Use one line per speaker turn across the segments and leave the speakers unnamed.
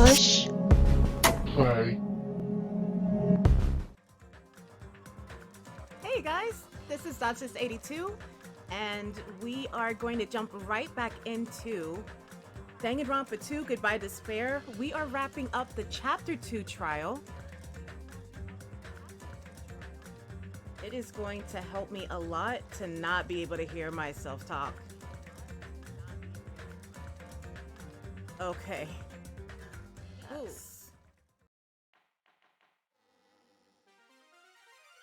push play.
Hey guys, this is Dodgers82, and we are going to jump right back into Danganronpa 2 Goodbye Despair. We are wrapping up the Chapter 2 trial. It is going to help me a lot to not be able to hear myself talk. Okay. Yes.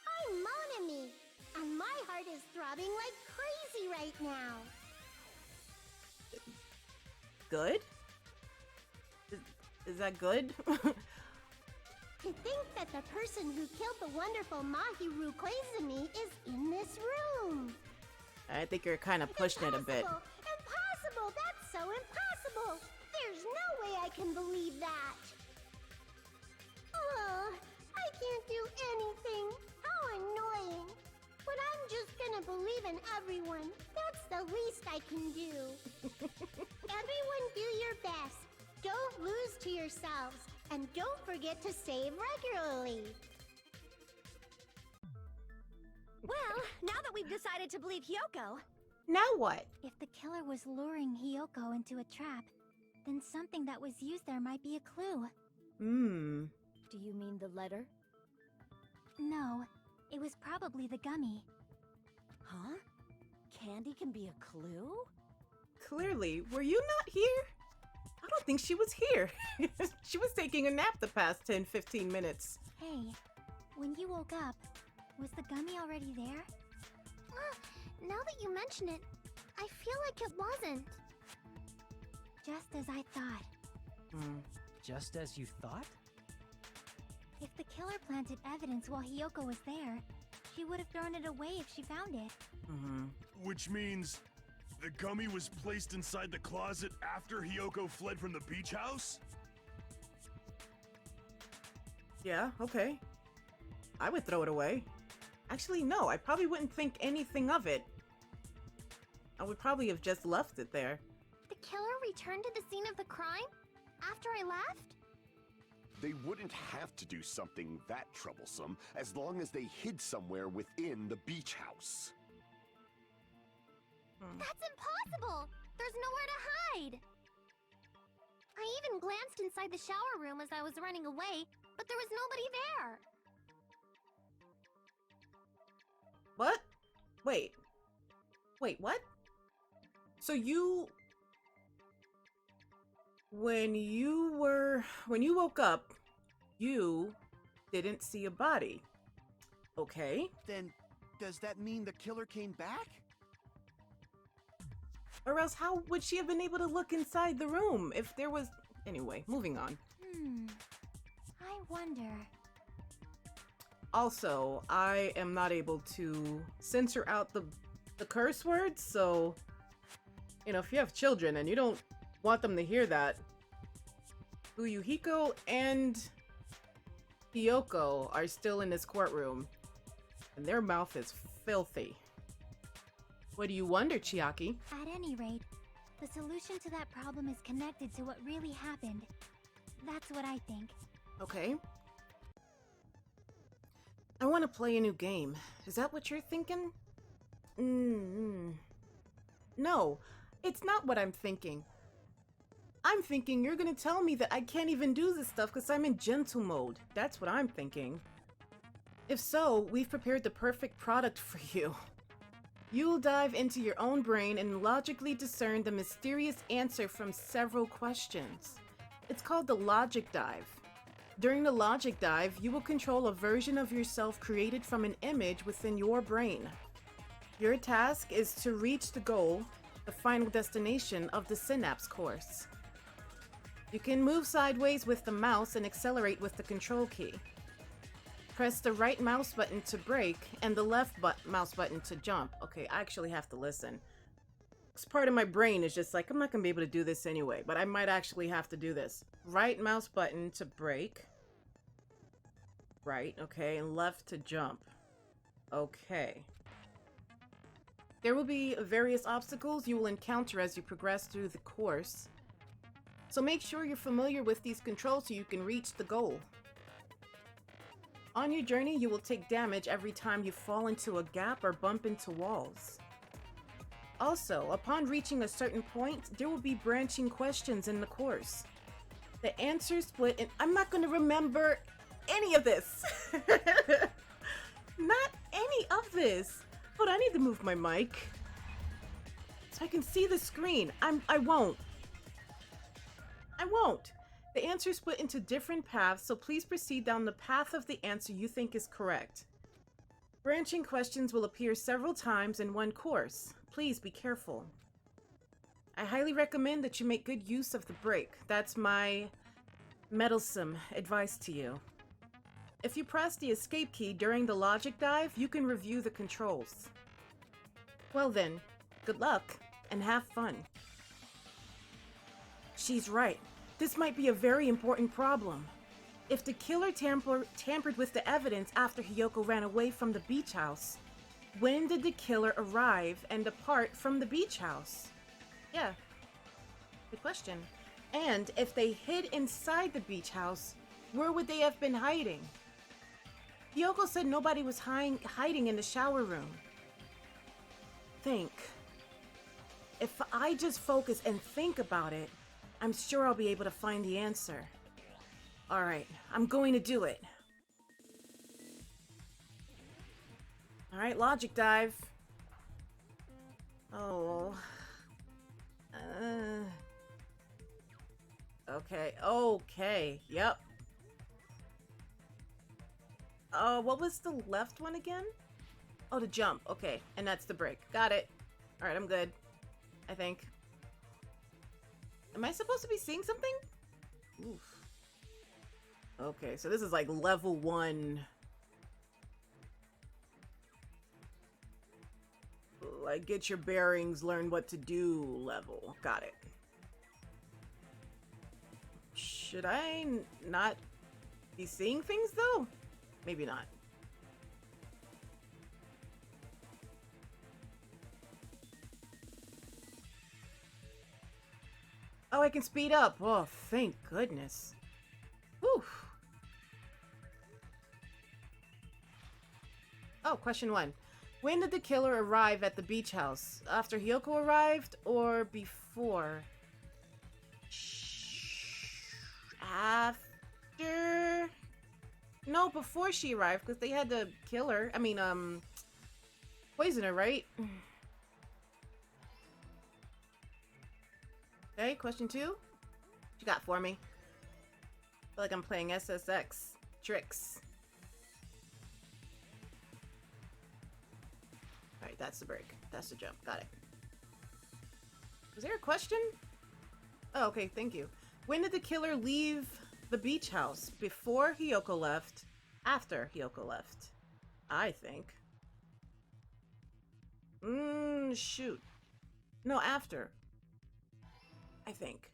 I'm Monami, and my heart is throbbing like crazy right now.
Good? Is that good?
To think that the person who killed the wonderful Mahiru Koizumi is in this room.
I think you're kind of pushing it a bit.
Impossible! That's so impossible! There's no way I can believe that! I can't do anything. How annoying. But I'm just gonna believe in everyone. That's the least I can do. Everyone do your best. Don't lose to yourselves. And don't forget to save regularly.
Well, now that we've decided to believe Hyoko...
Now what?
If the killer was luring Hyoko into a trap, then something that was used there might be a clue.
Do you mean the letter?
No, it was probably the gummy.
Huh? Candy can be a clue?
Clearly, were you not here? I don't think she was here. She was taking a nap the past 10-15 minutes.
Hey, when you woke up, was the gummy already there?
Now that you mention it, I feel like it wasn't.
Just as I thought.
Just as you thought?
If the killer planted evidence while Hyoko was there, she would have thrown it away if she found it.
Which means the gummy was placed inside the closet after Hyoko fled from the beach house?
Yeah, okay. I would throw it away. Actually, no, I probably wouldn't think anything of it. I would probably have just left it there.
The killer returned to the scene of the crime? After I left?
They wouldn't have to do something that troublesome as long as they hid somewhere within the beach house.
That's impossible! There's nowhere to hide! I even glanced inside the shower room as I was running away, but there was nobody there!
What? Wait, what? So when you woke up, you didn't see a body. Okay.
Then, does that mean the killer came back?
Or else how would she have been able to look inside the room if there was... Anyway, moving on.
I wonder...
Also, I am not able to censor out the curse words, so... You know, if you have children and you don't want them to hear that, Uyuhiko and Hyoko are still in this courtroom, and their mouth is filthy. What do you wonder, Chiaki?
At any rate, the solution to that problem is connected to what really happened. That's what I think.
Okay. I want to play a new game. Is that what you're thinking? No, it's not what I'm thinking. I'm thinking you're gonna tell me that I can't even do this stuff because I'm in gentle mode. That's what I'm thinking. If so, we've prepared the perfect product for you. You'll dive into your own brain and logically discern the mysterious answer from several questions. It's called the Logic Dive. During the Logic Dive, you will control a version of yourself created from an image within your brain. Your task is to reach the goal, the final destination of the Synapse course. You can move sideways with the mouse and accelerate with the control key. Press the right mouse button to brake and the left mouse button to jump. Okay, I actually have to listen. This part of my brain is just like, I'm not gonna be able to do this anyway, but I might actually have to do this. Right mouse button to brake. Right, okay, and left to jump. Okay. There will be various obstacles you will encounter as you progress through the course. So make sure you're familiar with these controls so you can reach the goal. On your journey, you will take damage every time you fall into a gap or bump into walls. Also, upon reaching a certain point, there will be branching questions in the course. The answers split, and I'm not going to remember any of this. Not any of this. But I need to move my mic so I can see the screen. I won't. The answers split into different paths, so please proceed down the path of the answer you think is correct. Branching questions will appear several times in one course. Please be careful. I highly recommend that you make good use of the break. That's my meddlesome advice to you. If you press the escape key during the logic dive, you can review the controls. Well then, good luck and have fun. She's right. This might be a very important problem. If the killer tampered with the evidence after Hiyoko ran away from the beach house, when did the killer arrive and depart from the beach house? Yeah, good question. And if they hid inside the beach house, where would they have been hiding? Hiyoko said nobody was hiding in the shower room. Think. If I just focus and think about it, I'm sure I'll be able to find the answer. Alright, I'm going to do it. Alright, logic dive. Oh. Okay, yep. What was the left one again? Oh, the jump, okay, and that's the break. Got it. Alright, I'm good. I think. Am I supposed to be seeing something? Oof. Okay, so this is like level 1. Like, get your bearings, learn what to do level. Got it. Should I not be seeing things, though? Maybe not. Oh, I can speed up. Oh, thank goodness. Whew. Oh, question 1. When did the killer arrive at the beach house? After Hiyoko arrived or before? After? No, before she arrived, because they had to kill her. I mean, poison her, right? Okay, question 2. What you got for me? I feel like I'm playing SSX tricks. Alright, that's the break. That's the jump. Got it. Was there a question? Oh, okay, thank you. When did the killer leave the beach house? Before Hiyoko left? After Hiyoko left? I think. Shoot. No, after. I think.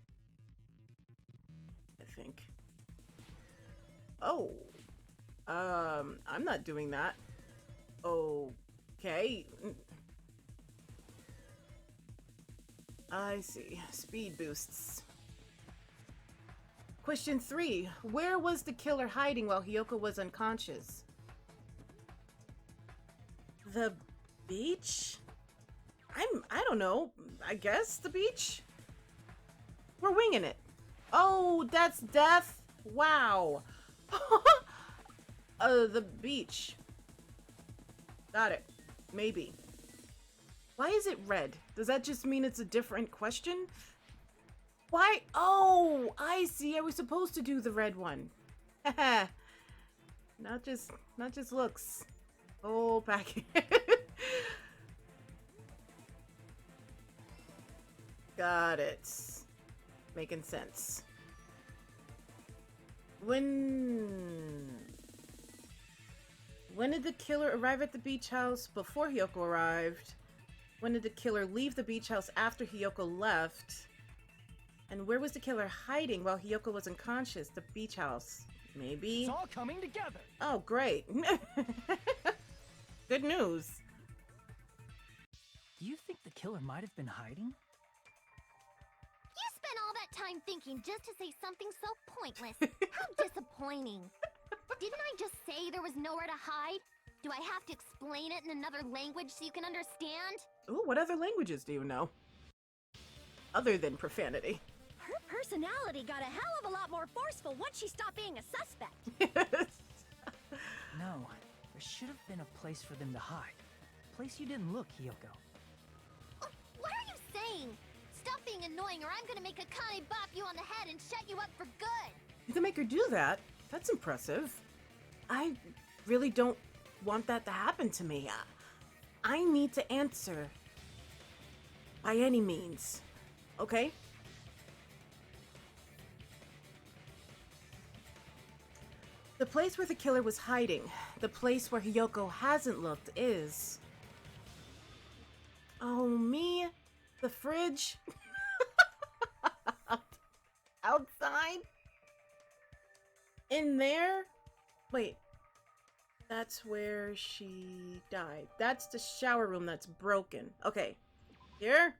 Oh. I'm not doing that. Okay. I see. Speed boosts. Question 3. Where was the killer hiding while Hiyoko was unconscious? The beach? I don't know. I guess the beach? We're winging it. Oh, that's death? Wow. The beach. Got it. Maybe. Why is it red? Does that just mean it's a different question? Why? Oh, I see. I was supposed to do the red one. Haha. not just looks. Oh, packet. Got it. Making sense. When did the killer arrive at the beach house before Hiyoko arrived? When did the killer leave the beach house after Hiyoko left? And where was the killer hiding while Hiyoko was unconscious? The beach house. Maybe?
It's all coming together!
Oh, great. Good news.
Do you think the killer might have been hiding?
You spent all that time thinking just to say something so pointless. How disappointing. Didn't I just say there was nowhere to hide? Do I have to explain it in another language so you can understand?
Ooh, what other languages do you know? Other than profanity.
Her personality got a hell of a lot more forceful once she stopped being a suspect.
No, there should have been a place for them to hide. A place you didn't look, Hiyoko.
Oh, what are you saying? Stop being annoying or I'm gonna make Akane bop you on the head and shut you up for good.
You can make her do that? That's impressive. I really don't want that to happen to me. I need to answer. By any means. Okay? The place where the killer was hiding, the place where Hiyoko hasn't looked is... Oh, me? The fridge? Outside? In there? Wait. That's where she died. That's the shower room that's broken. Okay. Here?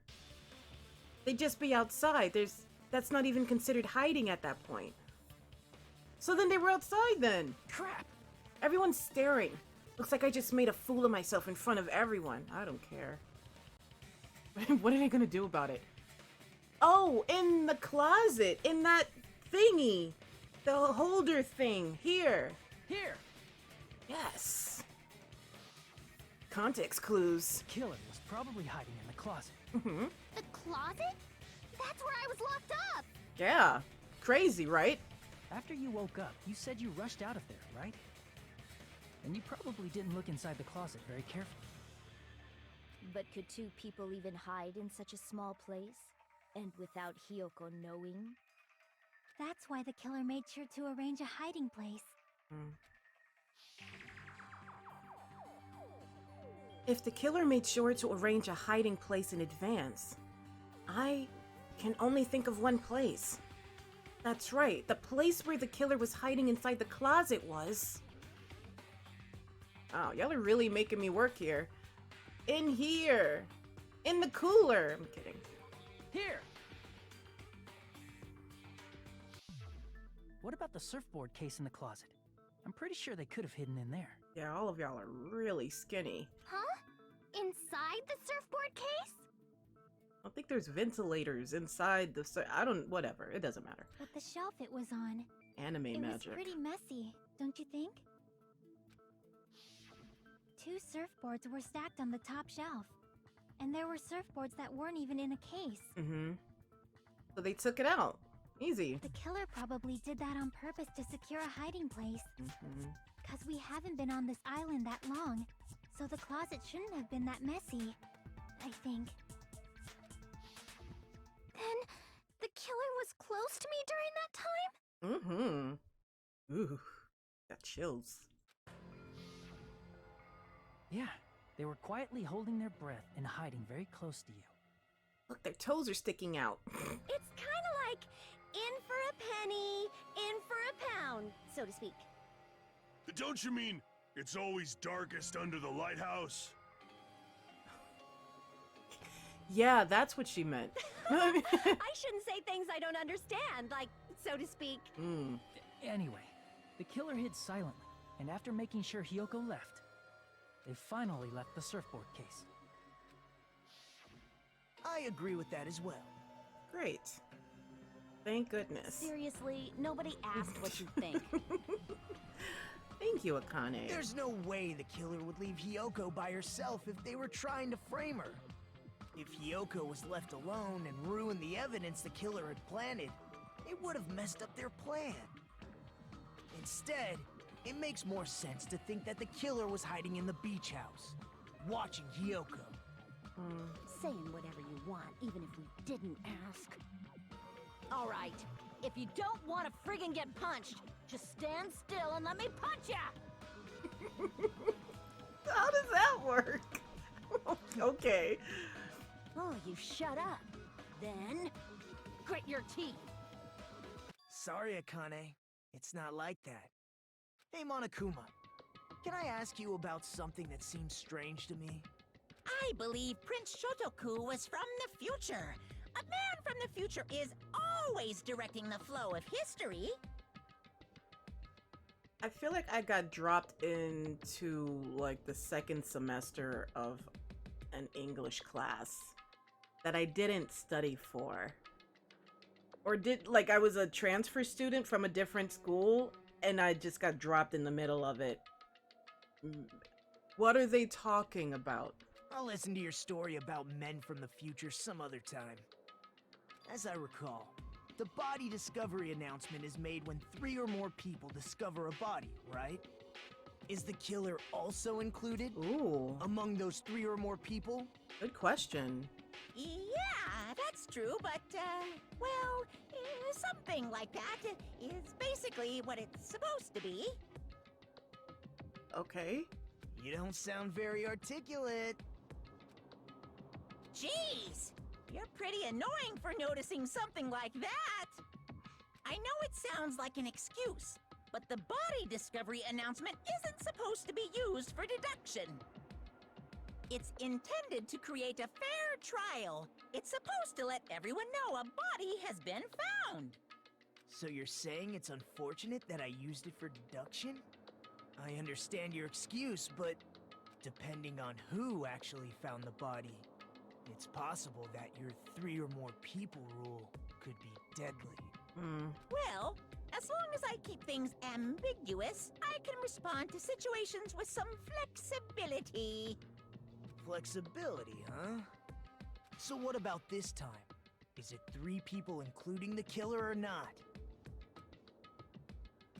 They'd just be outside. That's not even considered hiding at that point. So then they were outside then.
Crap!
Everyone's staring. Looks like I just made a fool of myself in front of everyone. I don't care. What are they gonna do about it? Oh, in the closet. In that thingy. The holder thing. Here.
Here!
Yes. Context clues.
The killer was probably hiding in the closet.
Mm-hmm.
The closet? That's where I was locked up.
Yeah. Crazy, right?
After you woke up, you said you rushed out of there, right? And you probably didn't look inside the closet very carefully.
But could two people even hide in such a small place? And without Hiyoko knowing?
That's why the killer made sure to arrange a hiding place.
If the killer made sure to arrange a hiding place in advance, I can only think of one place. That's right, the place where the killer was hiding inside the closet was... Oh, y'all are really making me work here. In here! In the cooler! I'm kidding.
Here! What about the surfboard case in the closet? I'm pretty sure they could have hidden in there.
Yeah, all of y'all are really skinny.
Huh? Inside the surfboard case?
I don't think there's ventilators inside the... whatever, it doesn't matter.
But the shelf it was on,
Anime
it
magic.
was pretty messy, don't you think? Two surfboards were stacked on the top shelf. And there were surfboards that weren't even in a case.
Mm-hmm. So they took it out. Easy.
The killer probably did that on purpose to secure a hiding place.
Mm-hmm.
Cause we haven't been on this island that long, so the closet shouldn't have been that messy, I think.
Then, the killer was close to me during that time?
Mm-hmm. Ooh, got chills.
Yeah, they were quietly holding their breath and hiding very close to you.
Look, their toes are sticking out.
It's kind of like in for a penny, in for a pound, so to speak.
Don't you mean it's always darkest under the lighthouse?
Yeah, that's what she meant.
I shouldn't say things I don't understand, like, so to speak.
Anyway, the killer hid silently, and after making sure Hiyoko left, they finally left the surfboard case.
I agree with that as well.
Great. Thank goodness.
Seriously, nobody asked what you think.
Thank you, Akane.
There's no way the killer would leave Hiyoko by herself if they were trying to frame her. If Hiyoko was left alone and ruined the evidence the killer had planted, it would have messed up their plan. Instead, it makes more sense to think that the killer was hiding in the beach house, watching Hiyoko.
Saying whatever you want, even if we didn't ask. Alright, if you don't want to friggin' get punched, just stand still and let me punch ya!
How does that work? Okay.
Oh, you shut up. Then, grit your teeth.
Sorry, Akane. It's not like that. Hey, Monokuma. Can I ask you about something that seems strange to me?
I believe Prince Shotoku was from the future. A man from the future is
always directing the flow of history.
I feel like I got dropped into like the second semester of an English class that I didn't study for. Or I was a transfer student from a different school and I just got dropped in the middle of it. What are they talking about?
I'll listen to your story about men from the future some other time. As I recall, the body discovery announcement is made when 3 or more people discover a body, right? Is the killer also included?
Ooh,
Among those 3 or more people?
good question.
Yeah, that's true, but, well, something like that is basically what it's supposed to be.
Okay.
You don't sound very articulate.
Jeez, you're pretty annoying for noticing something like that. I know it sounds like an excuse, but the body discovery announcement isn't supposed to be used for deduction. It's intended to create a fair trial. It's supposed to let everyone know a body has been found.
So you're saying it's unfortunate that I used it for deduction? I understand your excuse, but depending on who actually found the body, it's possible that your 3 or more people rule could be deadly.
Well, as long as I keep things ambiguous, I can respond to situations with some flexibility.
Flexibility, huh? So what about this time? Is it 3 people including the killer or not?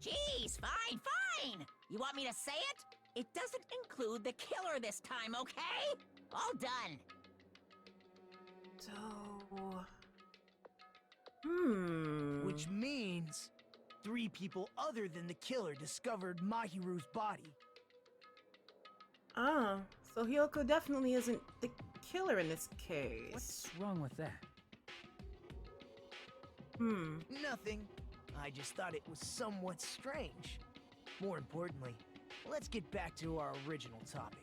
Jeez, fine. You want me to say it? It doesn't include the killer this time, okay? All done.
So...
Which means 3 people other than the killer discovered Mahiru's body.
Ah, so Hyoko definitely isn't the killer in this case.
What's wrong with that?
Nothing. I just thought it was somewhat strange. More importantly, let's get back to our original topic.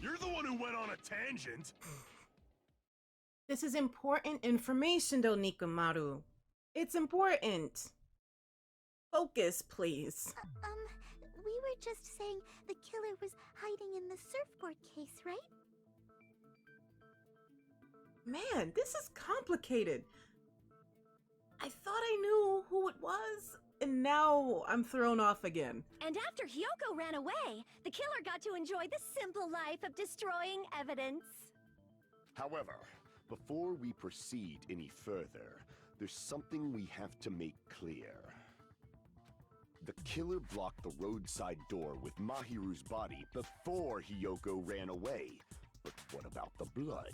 You're the one who went on a tangent.
This is important information, though, Nikumaru. It's important. Focus, please.
We were just saying the killer was hiding in the surfboard case, right?
Man, this is complicated. I thought I knew who it was, and now I'm thrown off again.
And after Hyoko ran away, the killer got to enjoy the simple life of destroying evidence.
However, before we proceed any further, there's something we have to make clear. The killer blocked the roadside door with Mahiru's body before Hyoko ran away. But what about the blood?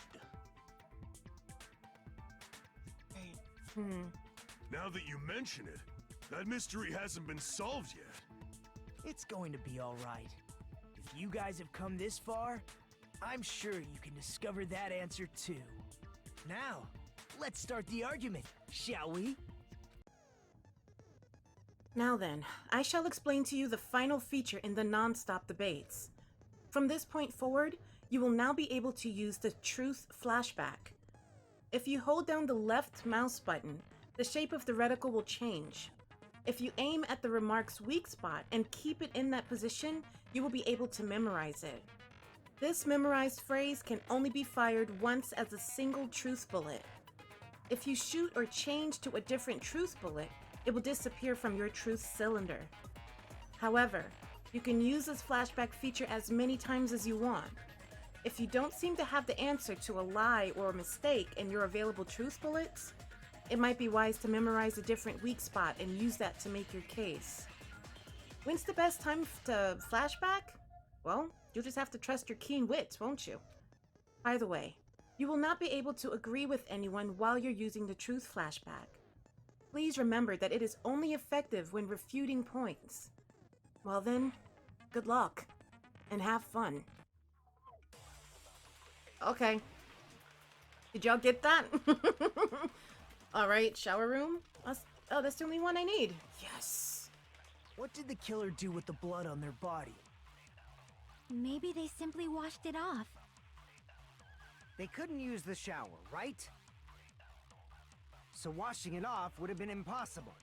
Now that you mention it, that mystery hasn't been solved yet.
It's going to be all right. If you guys have come this far, I'm sure you can discover that answer too. Now, let's start the argument, shall we?
Now then, I shall explain to you the final feature in the non-stop debates. From this point forward, you will now be able to use the truth flashback. If you hold down the left mouse button, the shape of the reticle will change. If you aim at the remark's weak spot and keep it in that position, you will be able to memorize it. This memorized phrase can only be fired once as a single truth bullet. If you shoot or change to a different truth bullet, it will disappear from your truth cylinder. However, you can use this flashback feature as many times as you want. If you don't seem to have the answer to a lie or a mistake in your available truth bullets, it might be wise to memorize a different weak spot and use that to make your case. When's the best time to flashback? Well, you'll just have to trust your keen wits, won't you? By the way, you will not be able to agree with anyone while you're using the truth flashback. Please remember that it is only effective when refuting points. Well then, good luck, and have fun. Okay. Did y'all get that? Alright, shower room? Oh, that's the only one I need. Yes!
What did the killer do with the blood on their body?
Maybe they simply washed it off.
They couldn't use the shower, right?
so washing it off would have been impossible.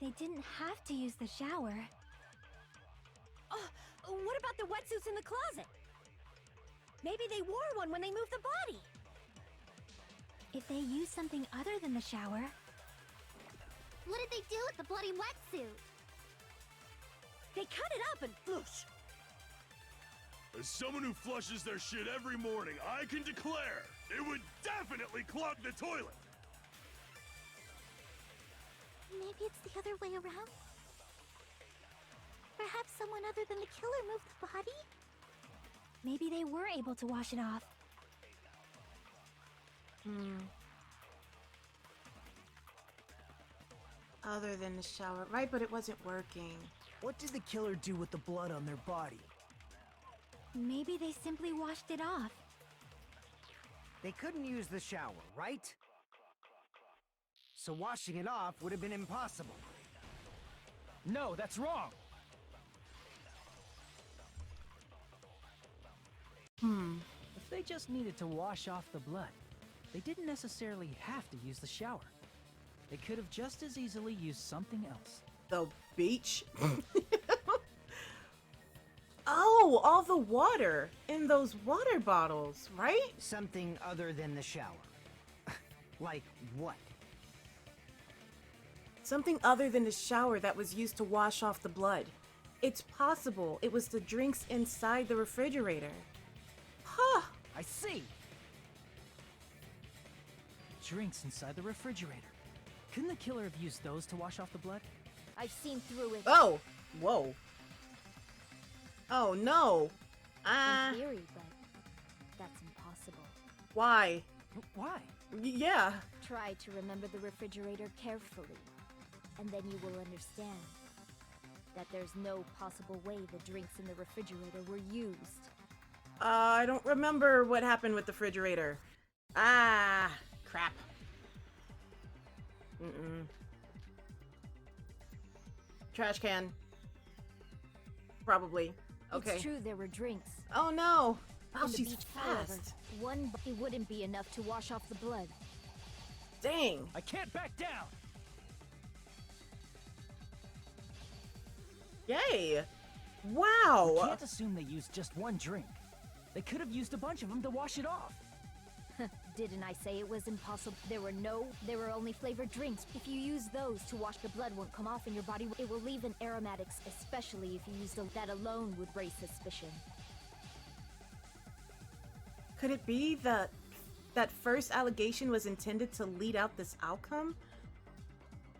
They didn't have to use the shower.
Oh, what about the wetsuits in the closet? Maybe they wore one when they moved the body.
If they used something other than the shower...
What did they do with the bloody wetsuit?
They cut it up and whoosh.
As someone who flushes their shit every morning, I can declare it would definitely clog the toilet.
Maybe it's the other way around? Perhaps someone other than the killer moved the body? Maybe they were able to wash it off.
Other than the shower. Right, but it wasn't working.
What did the killer do with the blood on their body?
Maybe they simply washed it off.
They couldn't use the shower, right? So washing it off would have been impossible.
No, that's wrong! If they just needed to wash off the blood, they didn't necessarily have to use the shower. They could have just as easily used something else.
The beach? Oh, all the water in those water bottles, right?
Something other than the shower. Like what?
Something other than the shower that was used to wash off the blood. It's possible it was the drinks inside the refrigerator. Huh.
I see.
Drinks inside the refrigerator. Couldn't the killer have used those to wash off the blood?
I've seen through it.
Oh, whoa. Oh, no.
In theory, but that's impossible.
Why?
Why?
Yeah.
Try to remember the refrigerator carefully, and then you will understand that there's no possible way the drinks in the refrigerator were used.
I don't remember what happened with the refrigerator. Ah, crap. Trash can. Probably. Okay.
It's true there were drinks.
Oh no! Oh,
On the
she's
beach, however,
fast.
one body wouldn't be enough to wash off the blood.
Dang.
I can't back down!
Yay!
We
Wow!
can't assume they used just one drink. They could have used a bunch of them to wash it off.
Didn't I say it was impossible? There were only flavored drinks. If you use those to wash, the blood won't come off in your body. It will leave an aromatics, especially if you use that alone would raise suspicion.
Could it be that first allegation was intended to lead out this outcome?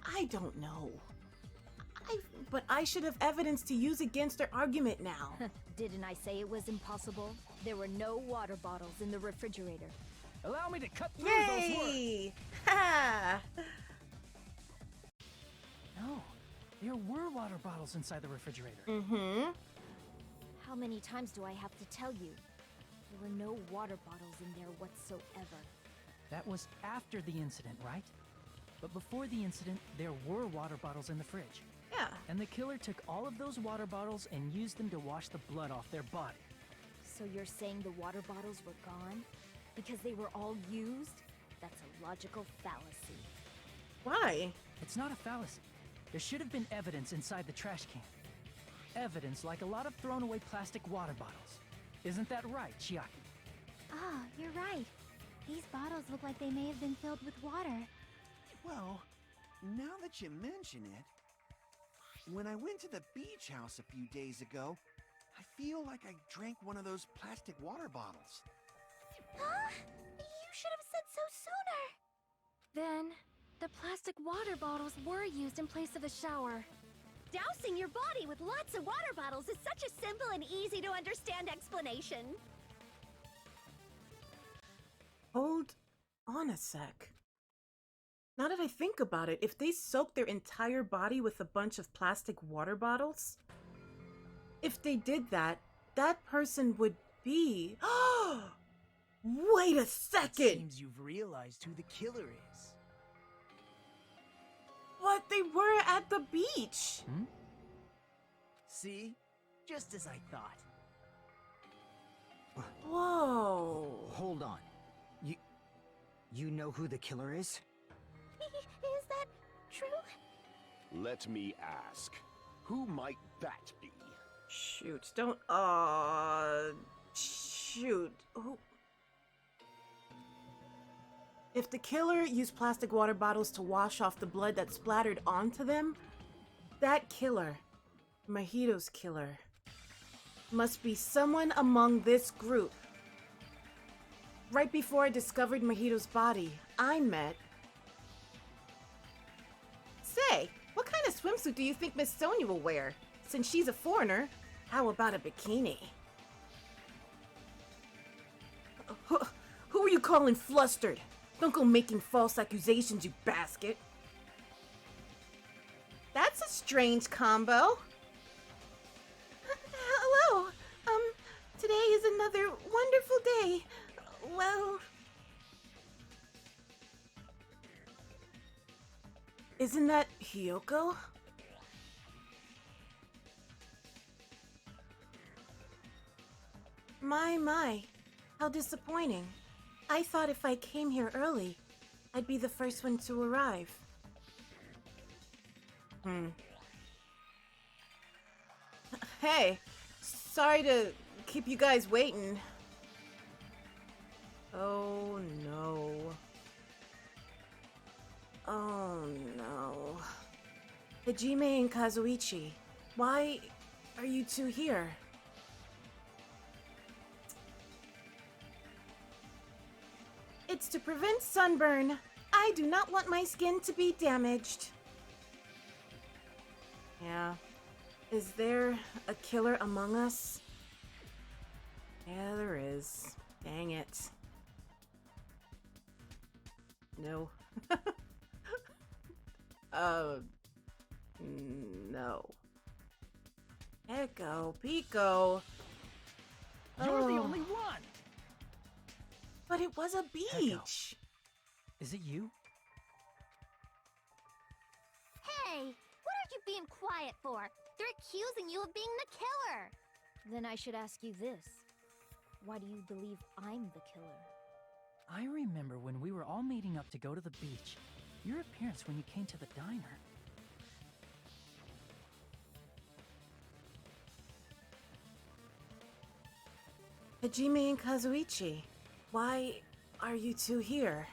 I don't know. But I should have evidence to use against their argument now.
Didn't I say it was impossible? There were no water bottles in the refrigerator.
Allow me to cut through those words!
Yay! Ha!
No, there were water bottles inside the refrigerator.
Mm-hmm.
How many times do I have to tell you? There were no water bottles in there whatsoever.
That was after the incident, right? But before the incident, there were water bottles in the fridge.
Yeah.
And the killer took all of those water bottles and used them to wash the blood off their body.
So you're saying the water bottles were gone? Because they were all used? That's a logical fallacy.
Why?
It's not a fallacy. There should have been evidence inside the trash can. Evidence like a lot of thrown away plastic water bottles. Isn't that right, Chiaki?
Ah, you're right. These bottles look like they may have been filled with water.
Well, now that you mention it, when I went to the beach house a few days ago, I feel like I drank one of those plastic water bottles.
Huh? You should have said so sooner. Then, the plastic water bottles were used in place of a shower.
Dousing your body with lots of water bottles is such a simple and easy to understand explanation.
Hold on a sec. Now that I think about it, if they soaked their entire body with a bunch of plastic water bottles, if they did that, that person would be... Wait a second!
Seems you've realized who the killer is.
But they were at the beach!
See? Just as I thought.
Whoa!
Hold on. You know who the killer is?
Is that true?
Let me ask. Who might that be?
Shoot, don't, shoot. Who? If the killer used plastic water bottles to wash off the blood that splattered onto them, that killer, Mahito's killer, must be someone among this group. Right before I discovered Mahito's body, I met... Say, what kind of swimsuit do you think Miss Sonia will wear? Since she's a foreigner, how about a bikini? Who are you calling flustered? Don't go making false accusations, you basket. That's a strange combo. Hello. Today is another wonderful day. Well... Isn't that Hiyoko? My. How disappointing. I thought if I came here early, I'd be the first one to arrive. Hey, sorry to keep you guys waiting. Oh no. Oh no. Hajime and Kazuichi, why are you two here? It's to prevent sunburn. I do not want my skin to be damaged. Yeah. Is there a killer among us? Yeah, there is. Dang it. No. No. Echo, Pico.
You're the only one!
But it was a beach.
Echo. Is it you?
Hey, what are you being quiet for? They're accusing you of being the killer.
Then I should ask you this. Why do you believe I'm the killer?
I remember when we were all meeting up to go to the beach. Your appearance when you came to the diner.
Hajime and Kazuichi, why are you two here?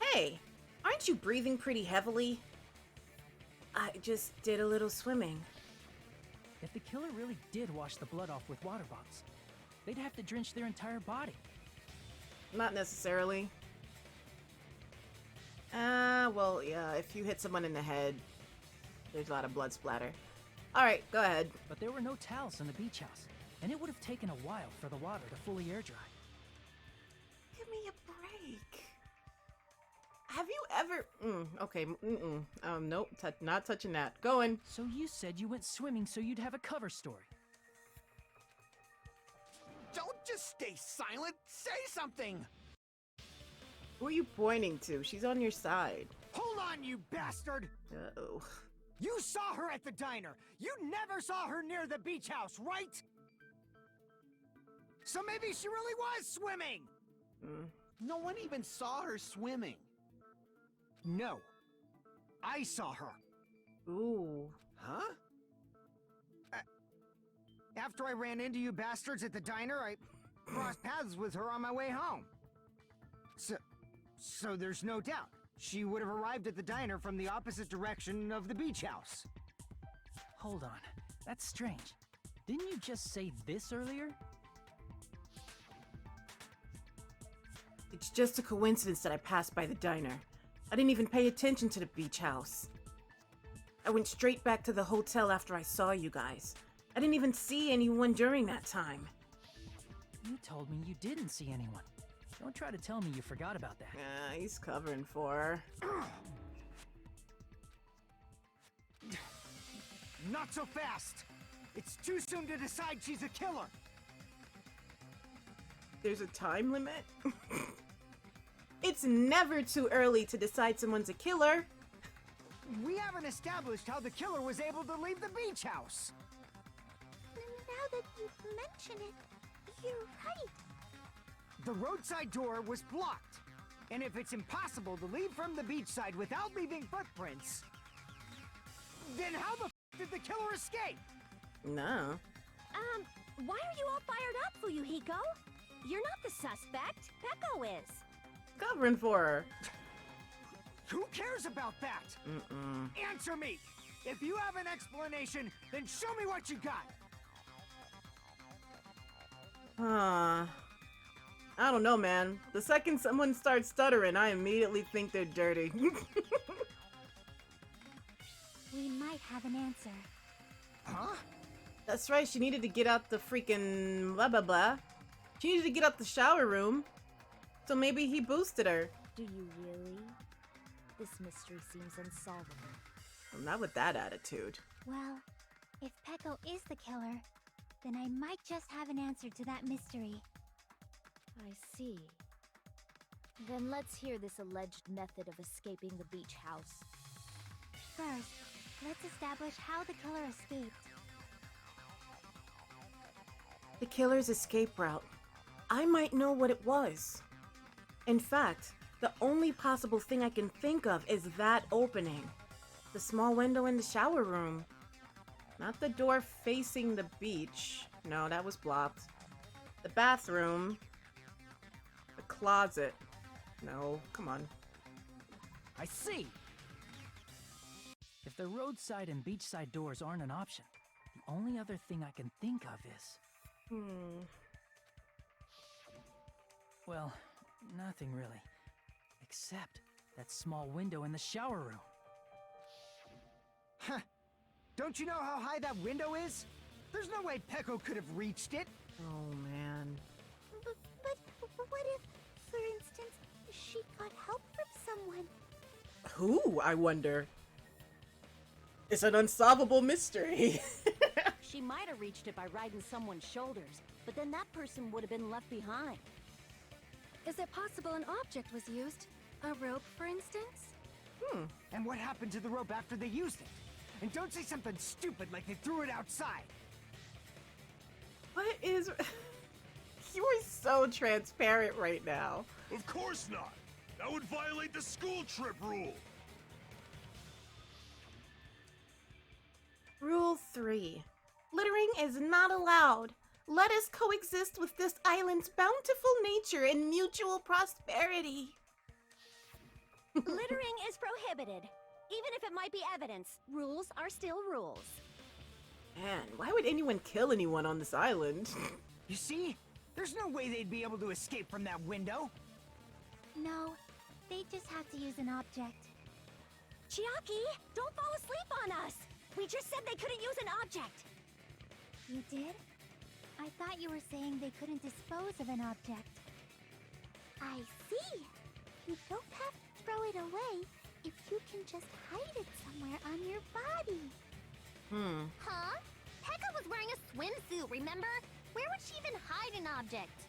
Hey, aren't you breathing pretty heavily? I just did a little swimming.
If the killer really did wash the blood off with water bottles, they'd have to drench their entire body.
Not necessarily. Well, yeah, if you hit someone in the head, there's a lot of blood splatter. Alright, go ahead.
But there were no towels in the beach house, and it would have taken a while for the water to fully air dry.
Give me a break. Have you ever... okay, nope, not touching that. Going.
So you said you went swimming so you'd have a cover story.
Don't just stay silent. Say something.
Who are you pointing to? She's on your side.
Hold on, you bastard!
Uh-oh.
You saw her at the diner. You never saw her near the beach house, right? So maybe she really was swimming!
No one even saw her swimming.
No. I saw her.
Ooh.
Huh?
After I ran into you bastards at the diner, I crossed paths with her on my way home. So there's no doubt. She would have arrived at the diner from the opposite direction of the beach house.
Hold on. That's strange. Didn't you just say this earlier?
It's just a coincidence that I passed by the diner. I didn't even pay attention to the beach house. I went straight back to the hotel after I saw you guys. I didn't even see anyone during that time.
You told me you didn't see anyone. Don't try to tell me you forgot about that.
He's covering for her.
Not so fast! It's too soon to decide she's a killer!
There's a time limit? It's never too early to decide someone's a killer.
We haven't established how the killer was able to leave the beach house.
Now that you mention it, you're right.
The roadside door was blocked. And if it's impossible to leave from the beachside without leaving footprints, then how the f did the killer escape?
No.
Why are you all fired up, Fuyuhiko? You're not the suspect. Peko is.
Covering for her.
Who cares about that? Answer me! If you have an explanation, then show me what you got!
I don't know, man. The second someone starts stuttering, I immediately think they're dirty.
We might have an answer.
Huh?
That's right, she needed to get out the freaking blah blah blah. She needed to get out the shower room. So maybe he boosted her.
Do you really? This mystery seems unsolvable.
Well, not with that attitude.
Well, if Peko is the killer, then I might just have an answer to that mystery.
I see. Then let's hear this alleged method of escaping the beach house.
First, let's establish how the killer escaped.
The killer's escape route. I might know what it was. In fact, the only possible thing I can think of is that opening. The small window in the shower room. Not the door facing the beach. No, that was blocked. The bathroom. The closet. No, come on.
I see! If the roadside and beachside doors aren't an option, the only other thing I can think of is... Well, nothing really. Except that small window in the shower room.
Huh. Don't you know how high that window is? There's no way Peko could have reached it.
Oh, man.
But what if, for instance, she got help from someone?
Who, I wonder? It's an unsolvable mystery.
She might have reached it by riding someone's shoulders, but then that person would have been left behind.
Is it possible an object was used? A rope, for instance?
And what happened to the rope after they used it? And don't say something stupid like they threw it outside.
What is... You are so transparent right now.
Of course not! That would violate the school trip rule!
Rule 3. Littering is not allowed. Let us coexist with this island's bountiful nature and mutual prosperity.
Littering is prohibited. Even if it might be evidence, rules are still rules.
Man, why would anyone kill anyone on this island?
You see? There's no way they'd be able to escape from that window.
No, they just have to use an object.
Chiaki, don't fall asleep on us! We just said they couldn't use an object!
You did? I thought you were saying they couldn't dispose of an object. I see! You don't have to throw it away if you can just hide it somewhere on your body.
Huh? Pekka was wearing a swimsuit, remember? Where would she even hide an object?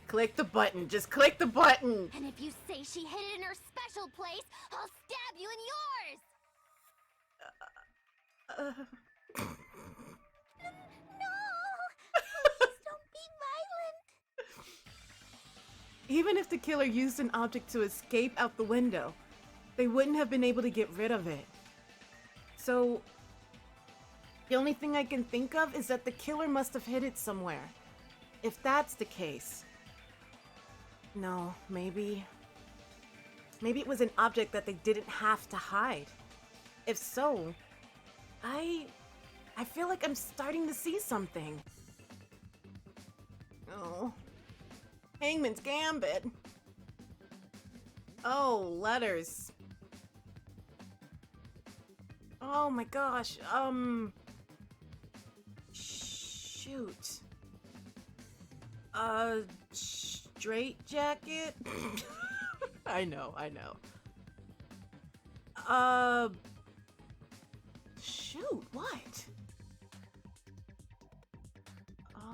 Click the button. Just click the button.
And if you say she hid it in her special place, I'll stab you in yours!
No! Please don't be violent!
Even if the killer used an object to escape out the window, they wouldn't have been able to get rid of it. So, the only thing I can think of is that the killer must have hid it somewhere. If that's the case... No, maybe it was an object that they didn't have to hide. If so, I feel like I'm starting to see something. Oh. Hangman's Gambit. Oh, letters. Oh my gosh, shoot. Straight jacket? I know. Shoot, what? I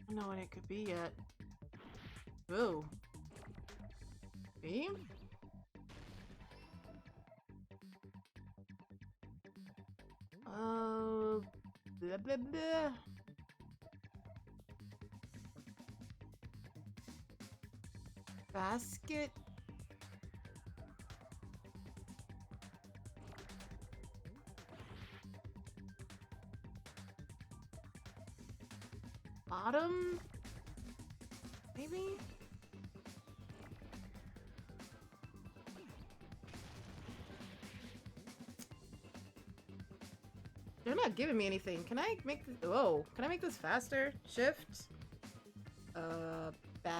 don't know what it could be yet. Ooh. Beam? blah, blah, blah. Basket. Bottom? Maybe? They're not giving me anything. Can I make this? Whoa. Can I make this faster? Shift? Bah.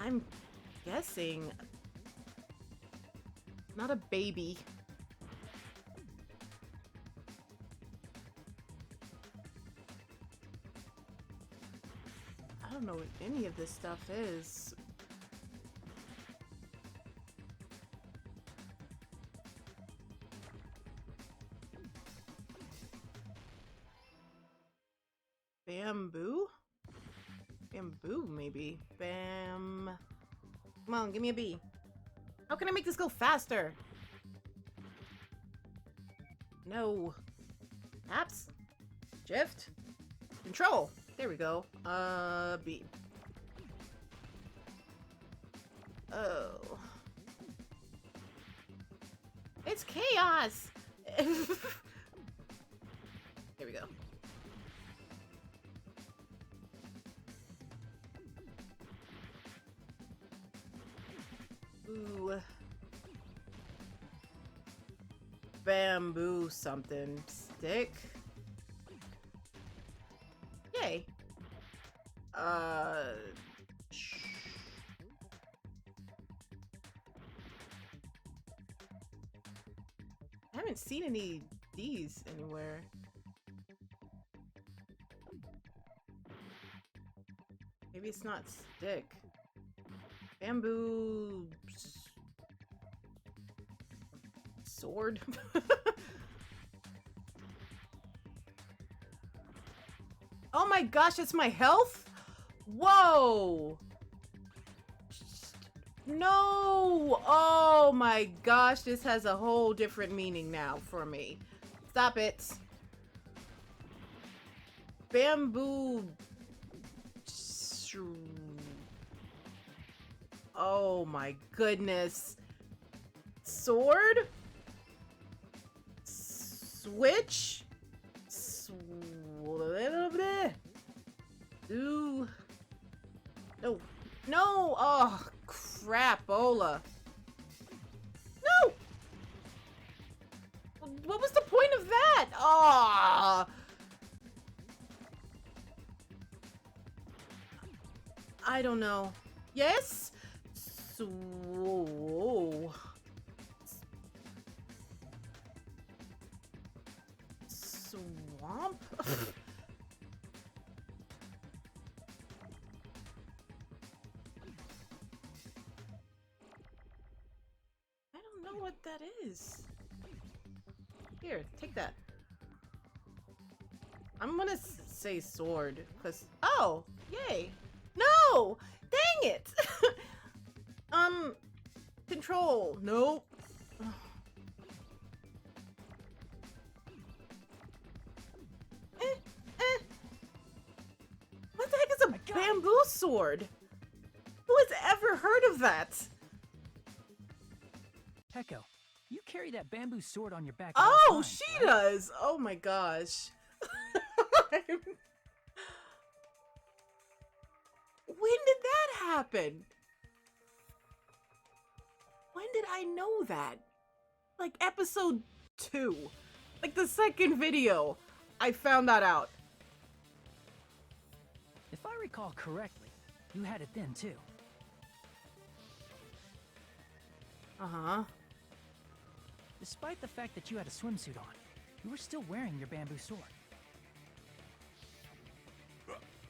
I'm guessing not a baby. I don't know what any of this stuff is. Bamboo? Bamboo, maybe. Bam. Come on, give me a B. How can I make this go faster? No. Apps? Shift? Control. There we go. B. Oh. It's chaos! There we go. Ooh. Bamboo something. Stick. Yay. I haven't seen any D's anywhere. Maybe it's not stick. Bamboo sword. Oh my gosh, it's my health? Whoa! No! Oh my gosh, this has a whole different meaning now for me. Stop it. Bamboo. Oh my goodness. Sword? Switch? Ooh. No. No! Oh, crapola. No! What was the point of that? Ah! I don't know. Yes? Swamp? I don't know what that is. Here, take that. I'm gonna say sword, cause oh, yay! No, dang it! Control. Nope. What the heck is a bamboo sword? Who has ever heard of that?
Heko, you carry that bamboo sword on your back. At
Oh,
all times,
she
right?
does. Oh my gosh. When did that happen? When did I know that? Like episode 2. Like the second video, I found that out.
If I recall correctly, you had it then too.
Uh-huh.
Despite the fact that you had a swimsuit on, you were still wearing your bamboo sword.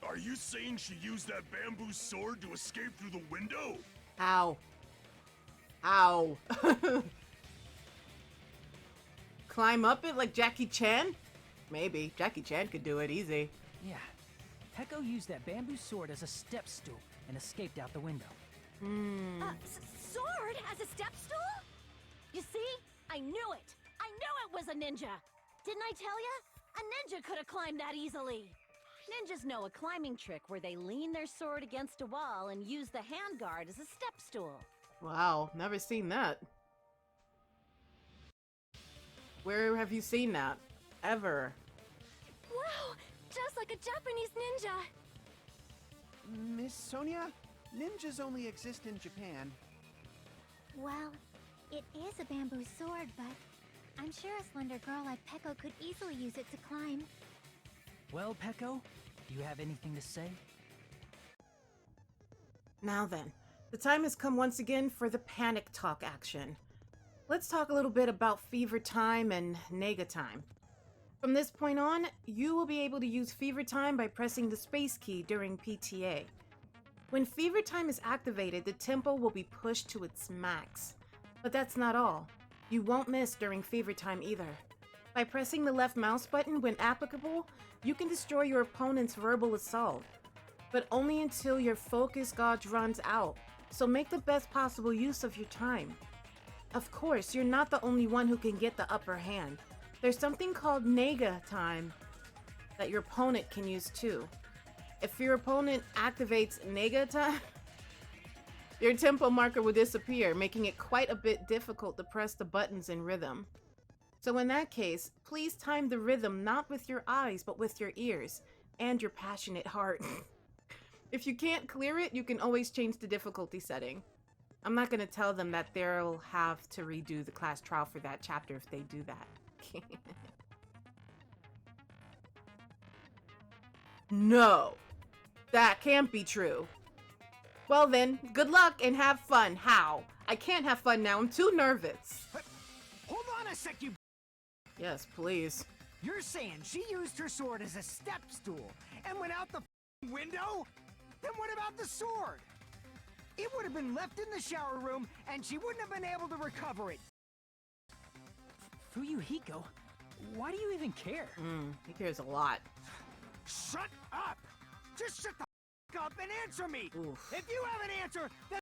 Are you saying she used that bamboo sword to escape through the window?
How? How? Climb up it like Jackie Chan? Maybe. Jackie Chan could do it easy.
Yeah. Peko used that bamboo sword as a step stool and escaped out the window.
Sword as a step stool?
You see? I knew it! I knew it was a ninja! Didn't I tell ya? A ninja could have climbed that easily! Ninjas know a climbing trick where they lean their sword against a wall and use the handguard as a step stool.
Wow, never seen that. Where have you seen that? Ever?
Wow! Just like a Japanese ninja!
Miss Sonia, ninjas only exist in Japan.
Well, it is a bamboo sword, but I'm sure a slender girl like Peko could easily use it to climb.
Well, Peko, do you have anything to say?
Now then, the time has come once again for the panic talk action. Let's talk a little bit about fever time and nega time. From this point on, you will be able to use fever time by pressing the space key during PTA. When fever time is activated, the tempo will be pushed to its max. But that's not all. You won't miss during fever time either. By pressing the left mouse button when applicable, you can destroy your opponent's verbal assault. But only until your focus gauge runs out, so make the best possible use of your time. Of course, you're not the only one who can get the upper hand. There's something called nega time that your opponent can use too. If your opponent activates nega time, your tempo marker will disappear, making it quite a bit difficult to press the buttons in rhythm. So in that case, please time the rhythm not with your eyes, but with your ears and your passionate heart. If you can't clear it, you can always change the difficulty setting. I'm not going to tell them that they'll have to redo the class trial for that chapter if they do that. No, that can't be true. Well then, good luck and have fun. How? I can't have fun now, I'm too nervous.
Hold on a sec, you...
Yes, please.
You're saying she used her sword as a step stool and went out the window? Then what about the sword? It would have been left in the shower room and she wouldn't have been able to recover it.
Fuyuhiko, why do you even care?
He cares a lot.
Shut up! Just shut the up and answer me!
Oof.
If you have an answer, then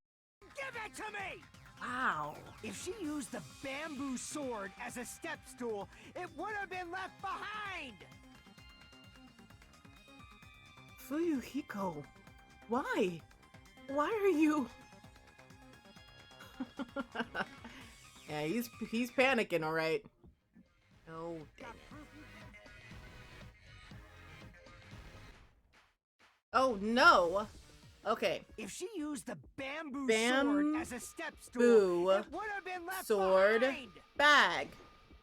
give it to me!
Wow.
If she used the bamboo sword as a step stool, it would have been left behind!
Fuyuhiko, why? Why are you... Yeah, he's panicking, alright. Oh, dang it. Oh, no! Okay.
If she used the bamboo sword as a step stool, it would have been left
sword
behind!
bag.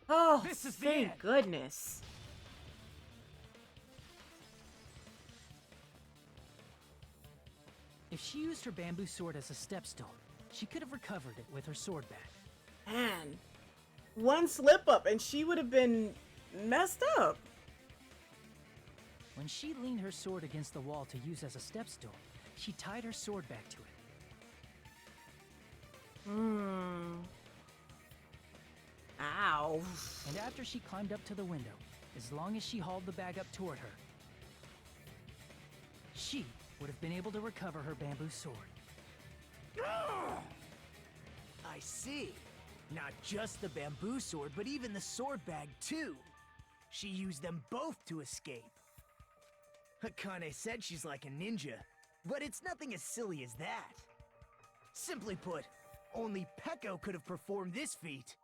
Oh,
This is the
thank
end.
goodness.
If she used her bamboo sword as a step stool, she could have recovered it with her sword bag.
Man, one slip up and she would have been messed up.
When she leaned her sword against the wall to use as a step stool, she tied her sword back to it.
Ow.
And after she climbed up to the window, as long as she hauled the bag up toward her, she would have been able to recover her bamboo sword.
I see. Not just the bamboo sword, but even the sword bag, too. She used them both to escape. Akane said she's like a ninja, but it's nothing as silly as that. Simply put, only Peko could have performed this feat.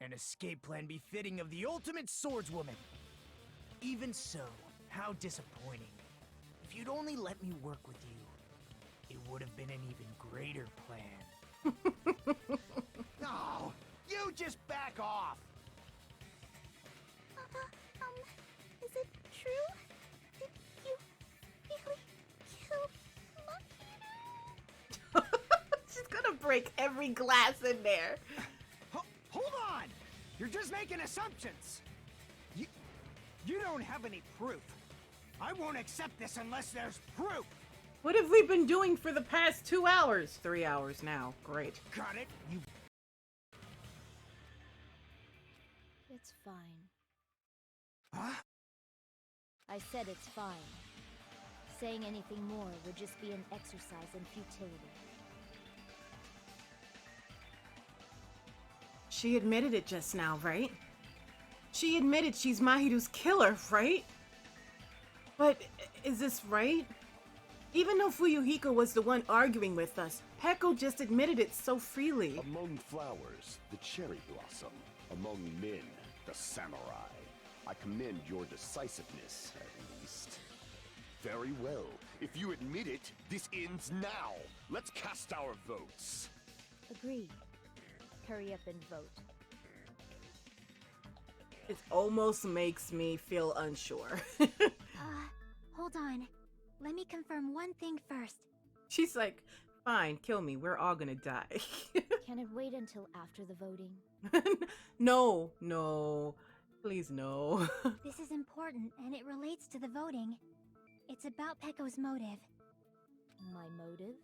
An escape plan befitting of the ultimate swordswoman. Even so, how disappointing. If you'd only let me work with you, it would have been an even greater plan. No, you just back off!
Is it true? Did you really kill Monkey?
She's gonna break every glass in there.
Hold on! You're just making assumptions! You don't have any proof. I won't accept this unless there's proof!
What have we been doing for the past 2 hours? 3 hours now. Great.
Got it? You...
It's fine.
Huh?
I said it's fine. Saying anything more would just be an exercise in futility.
She admitted it just now, right? She admitted she's Mahiru's killer, right? But is this right? Even though Fuyuhiko was the one arguing with us, Peko just admitted it so freely.
Among flowers, the cherry blossom. Among men, the samurai. I commend your decisiveness, at least. Very well. If you admit it, this ends now. Let's cast our votes.
Agreed. Hurry up and vote.
It almost makes me feel unsure.
Hold on. Let me confirm one thing first.
She's like, fine, kill me. We're all gonna die.
Can it wait until after the voting?
No, no. Please, no.
This is important, and it relates to the voting. It's about Peko's motive.
My motive?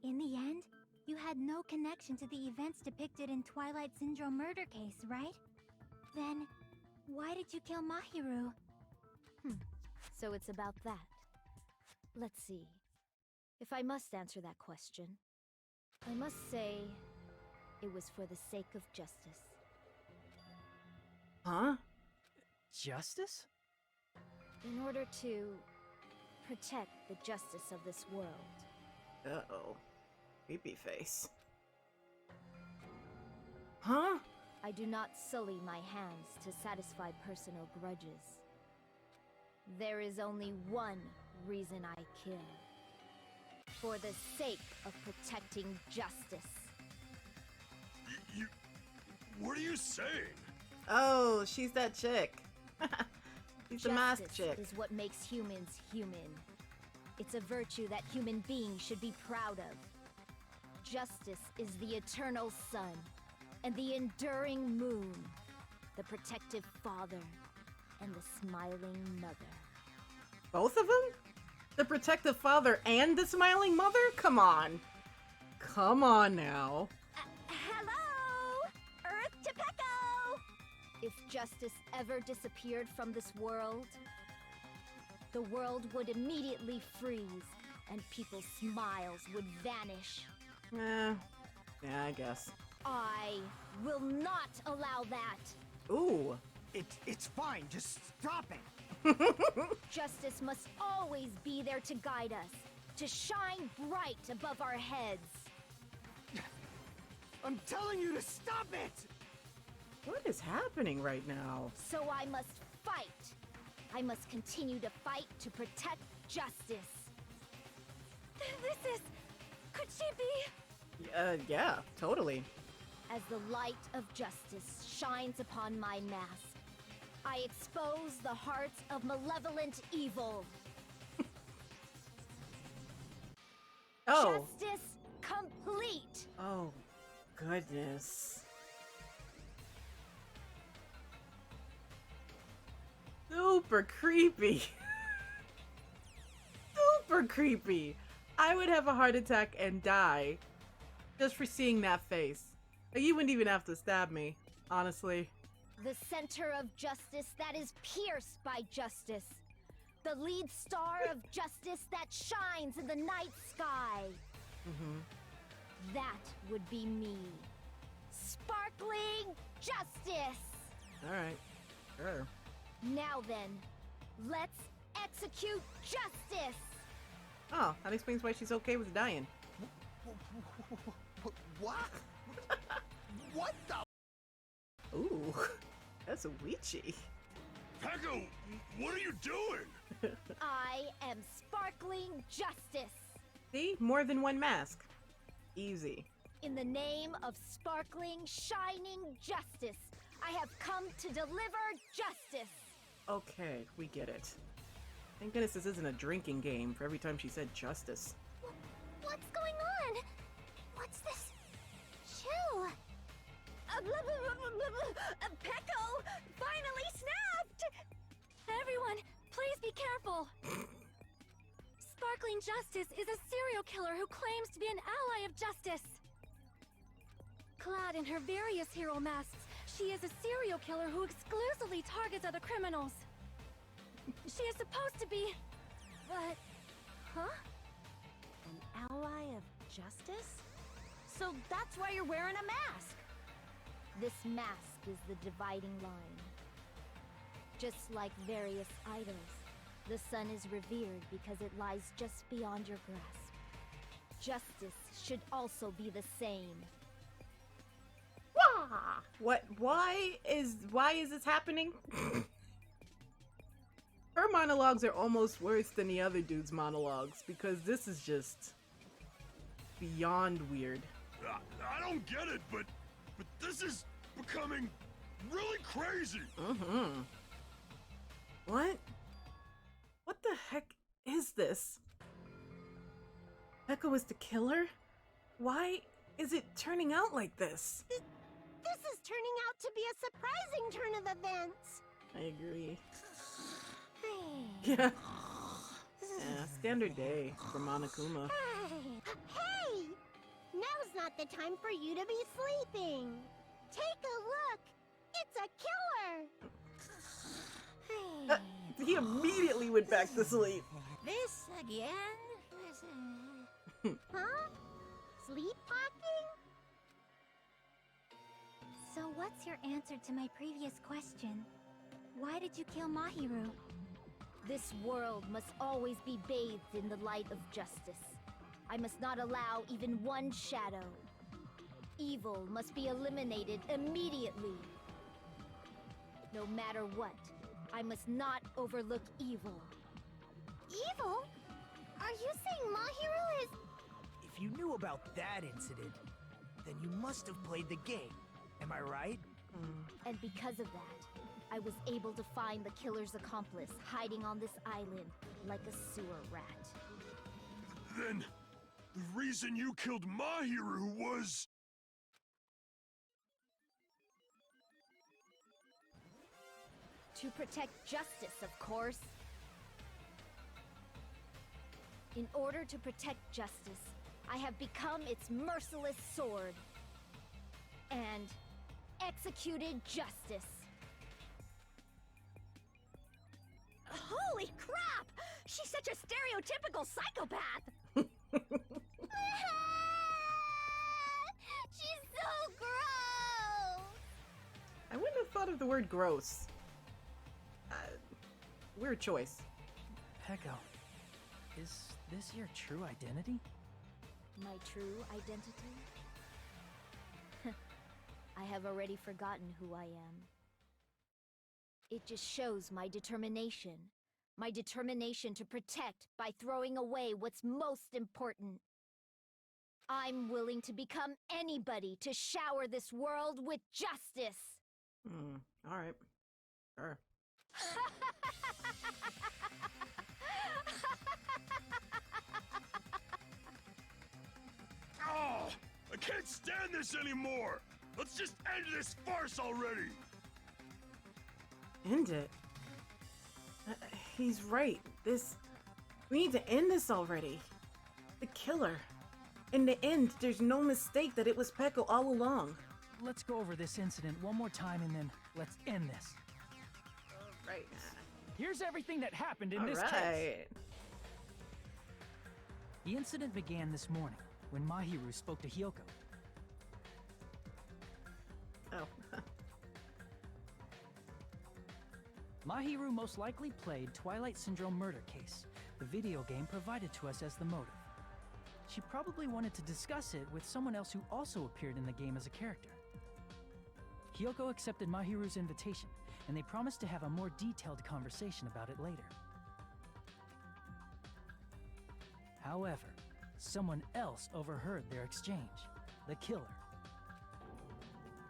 In the end, you had no connection to the events depicted in Twilight Syndrome murder case, right? Then, why did you kill Mahiru?
So it's about that. Let's see. If I must answer that question, I must say it was for the sake of justice.
Huh?
Justice?
In order to protect the justice of this world.
Uh-oh. Creepy face. Huh?
I do not sully my hands to satisfy personal grudges. There is only one reason I kill. For the sake of protecting justice.
What are you saying?
Oh, she's that chick. She's the masked chick.
Justice is what makes humans human. It's a virtue that human beings should be proud of. Justice is the eternal sun and the enduring moon, the protective father and the smiling mother.
Both of them? The protective father and the smiling mother? Come on. Come on now.
Hello! Earth to Peko! If justice ever disappeared from this world, the world would immediately freeze and people's smiles would vanish.
Yeah, I guess.
I will not allow that.
Ooh.
It's fine, just stop it!
Justice must always be there to guide us, to shine bright above our heads.
I'm telling you to stop it!
What is happening right now?
So I must fight. I must continue to fight to protect justice. This is... Could she be?
Yeah, totally.
As the light of justice shines upon my mask, I expose the hearts of malevolent evil.
Oh.
Justice complete!
Oh, goodness. Super creepy. Super creepy. I would have a heart attack and die just for seeing that face. Like, you wouldn't even have to stab me, honestly.
The center of justice that is pierced by justice. The lead star of justice that shines in the night sky. That would be me. Sparkling justice!
Alright, sure.
Now then, let's execute justice!
Oh, that explains why she's okay with dying.
What? What the?
Ooh, that's a witchy.
Peko, what are you doing?
I am sparkling justice!
See? More than one mask. Easy.
In the name of sparkling, shining justice, I have come to deliver justice!
Okay, we get it. Thank goodness this isn't a drinking game for every time she said justice.
What's going on? What's this? Chill.
Peko finally snapped!
Everyone, please be careful. Sparkling Justice is a serial killer who claims to be an ally of justice. Clad in her various hero masks, she is a serial killer who exclusively targets other criminals.
She is supposed to be... But... Huh?
An ally of justice? So that's why you're wearing a mask!
This mask is the dividing line. Just like various idols, the sun is revered because it lies just beyond your grasp. Justice should also be the same.
What? Why is this happening? Her monologues are almost worse than the other dude's monologues because this is just beyond weird.
I don't get it, but this is becoming really crazy.
What? What the heck is this? Pekka was the killer? Why is it turning out like this?
This is turning out to be a surprising turn of events.
I agree. Yeah. Yeah, standard day for Monokuma.
Hey! Now's not the time for you to be sleeping. Take a look. It's a killer.
He immediately went back to sleep.
This again?
Huh? Sleepwalking?
So what's your answer to my previous question? Why did you kill Mahiru?
This world must always be bathed in the light of justice. I must not allow even one shadow. Evil must be eliminated immediately. No matter what, I must not overlook evil.
Evil? Are you saying Mahiru is...
If you knew about that incident, then you must have played the game. Am I right?
And because of that, I was able to find the killer's accomplice hiding on this island like a sewer rat.
Then, the reason you killed Mahiru was...
To protect justice, of course. In order to protect justice, I have become its merciless sword. And executed justice.
Holy crap! She's such a stereotypical psychopath!
She's so gross!
I wouldn't have thought of the word gross. Weird choice.
Peko, is this your true identity?
My true identity? I have already forgotten who I am. It just shows my determination. My determination to protect by throwing away what's most important. I'm willing to become anybody to shower this world with justice.
Alright. Sure.
Oh, I can't stand this anymore! Let's just end this farce already!
End it? He's right. We need to end this already. The killer. In the end, there's no mistake that it was Peko all along.
Let's go over this incident one more time and then let's end this.
Right.
Here's everything that happened in this case. The incident began this morning when Mahiru spoke to Hyoko.
Oh.
Mahiru most likely played Twilight Syndrome Murder Case, the video game provided to us as the motive. She probably wanted to discuss it with someone else who also appeared in the game as a character. Hyoko accepted Mahiru's invitation, and they promised to have a more detailed conversation about it later. However, someone else overheard their exchange, the killer.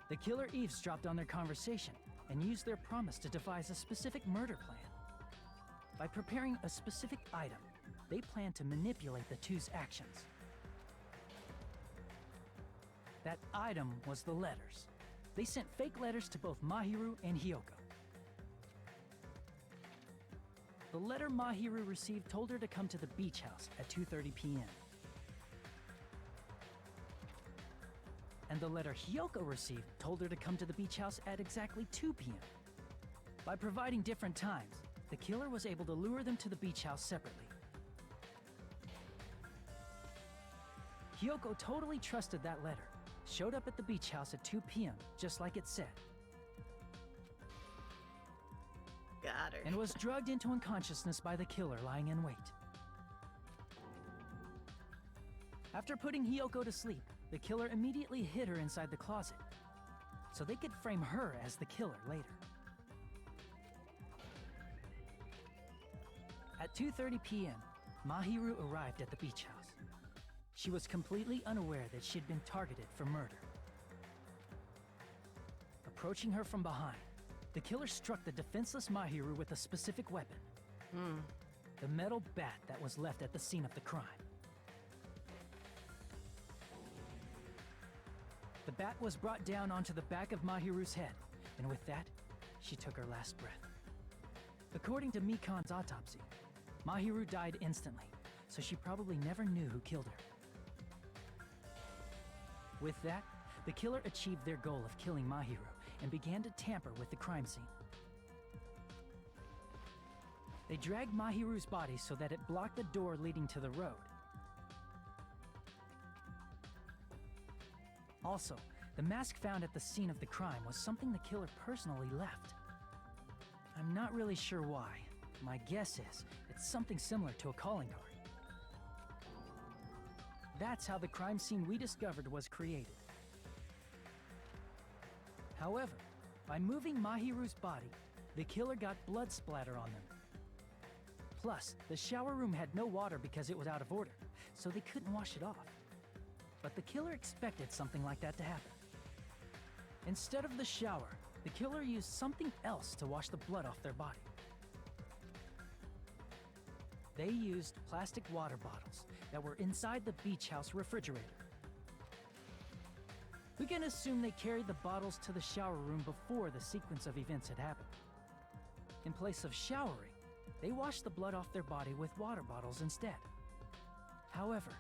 The killer eavesdropped on their conversation and used their promise to devise a specific murder plan. By preparing a specific item, they planned to manipulate the two's actions. That item was the letters. They sent fake letters to both Mahiru and Hyoko. The letter Mahiru received told her to come to the beach house at 2:30 p.m. And the letter Hyoko received told her to come to the beach house at exactly 2 p.m. By providing different times, the killer was able to lure them to the beach house separately. Hiyoko totally trusted that letter, showed up at the beach house at 2 p.m., just like it said,
Got her.
and was drugged into unconsciousness by the killer lying in wait. After putting Hiyoko to sleep, the killer immediately hid her inside the closet, so they could frame her as the killer later. At 2:30 p.m., Mahiru arrived at the beach house. She was completely unaware that she'd been targeted for murder. Approaching her from behind, the killer struck the defenseless Mahiru with a specific weapon. The metal bat that was left at the scene of the crime. The bat was brought down onto the back of Mahiru's head, and with that, she took her last breath. According to Mikan's autopsy, Mahiru died instantly, so she probably never knew who killed her. With that, the killer achieved their goal of killing Mahiru and began to tamper with the crime scene. They dragged Mahiru's body so that it blocked the door leading to the road. Also, the mask found at the scene of the crime was something the killer personally left. I'm not really sure why. My guess is it's something similar to a calling card. That's how the crime scene we discovered was created. However, by moving Mahiru's body, the killer got blood splatter on them. Plus, the shower room had no water because it was out of order, so they couldn't wash it off. But the killer expected something like that to happen. Instead of the shower, the killer used something else to wash the blood off their body. They used plastic water bottles that were inside the beach house refrigerator. We can assume they carried the bottles to the shower room before the sequence of events had happened. In place of showering, they washed the blood off their body with water bottles instead. However,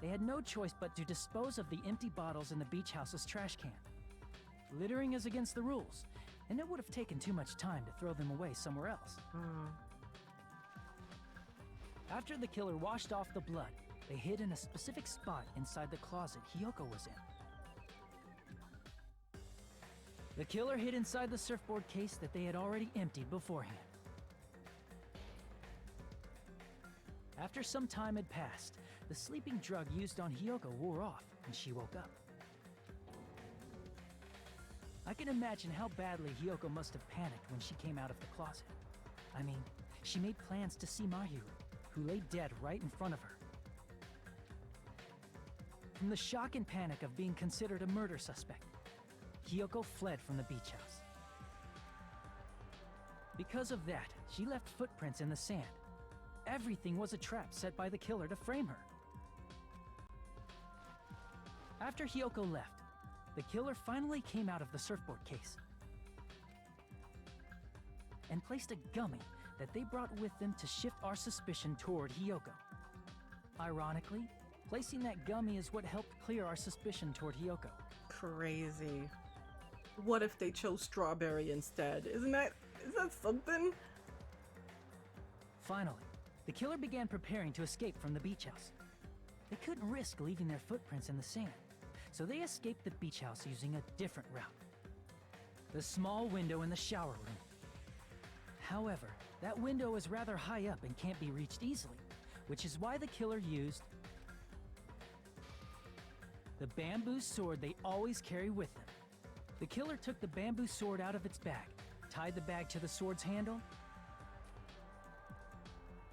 they had no choice but to dispose of the empty bottles in the beach house's trash can. Littering is against the rules, and it would have taken too much time to throw them away somewhere else. After the killer washed off the blood, they hid in a specific spot inside the closet Hiyoko was in. The killer hid inside the surfboard case that they had already emptied beforehand. After some time had passed, the sleeping drug used on Hiyoko wore off, and she woke up. I can imagine how badly Hiyoko must have panicked when she came out of the closet. I mean, she made plans to see Mahiru, who lay dead right in front of her. From the shock and panic of being considered a murder suspect, Hiyoko fled from the beach house. Because of that, she left footprints in the sand. Everything was a trap set by the killer to frame her. After Hiyoko left, the killer finally came out of the surfboard case and placed a gummy that they brought with them to shift our suspicion toward Hiyoko. Ironically, placing that gummy is what helped clear our suspicion toward Hiyoko.
Crazy. What if they chose strawberry instead? Is that something?
Finally, the killer began preparing to escape from the beach house. They couldn't risk leaving their footprints in the sand, so they escaped the beach house using a different route. The small window in the shower room. However, that window is rather high up and can't be reached easily, which is why the killer used the bamboo sword they always carry with them. The killer took the bamboo sword out of its bag, tied the bag to the sword's handle,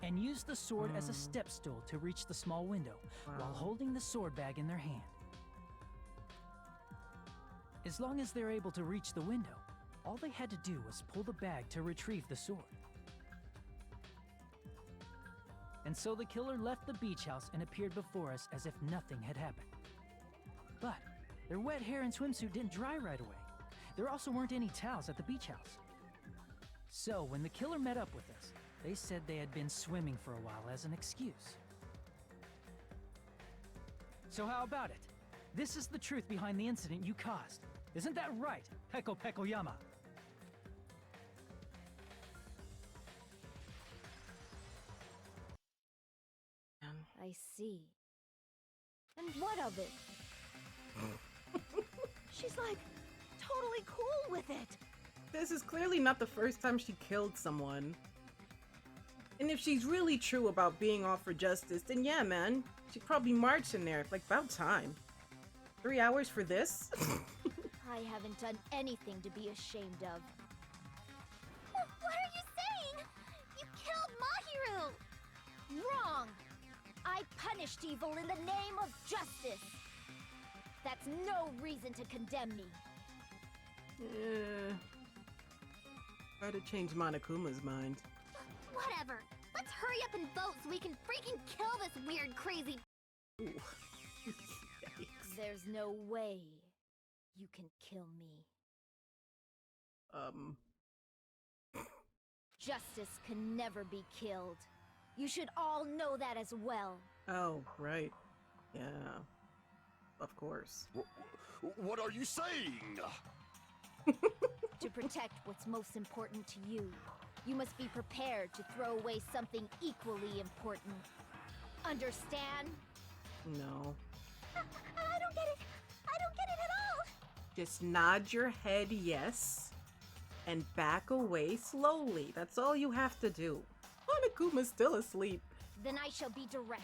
and used the sword as a step stool to reach the small window while holding the sword bag in their hand. As long as they're able to reach the window, all they had to do was pull the bag to retrieve the sword. And so the killer left the beach house and appeared before us as if nothing had happened. But their wet hair and swimsuit didn't dry right away. There also weren't any towels at the beach house. So when the killer met up with us, they said they had been swimming for a while as an excuse. So how about it? This is the truth behind the incident you caused. Isn't that right, Peko Pekoyama?
I see. And what of it?
She's like totally cool with it.
This is clearly not the first time she killed someone. And if she's really true about being all for justice, then yeah, man, she'd probably march in there, like, about time. 3 hours for this?
I haven't done anything to be ashamed of.
What are you saying? You killed Mahiru!
Wrong! I punished evil in the name of justice. That's no reason to condemn me.
Try to change Monokuma's mind.
Whatever. Let's hurry up and vote so we can freaking kill this weird, crazy...
Ooh. Yikes.
There's no way you can kill me. Justice can never be killed. You should all know that as well.
Oh, right. Yeah. Of course.
What are you saying?
To protect what's most important to you, you must be prepared to throw away something equally important. Understand?
No.
I don't get it. I don't get it at all.
Just nod your head yes, and back away slowly. That's all you have to do. Monokuma's still asleep.
Then I shall be direct.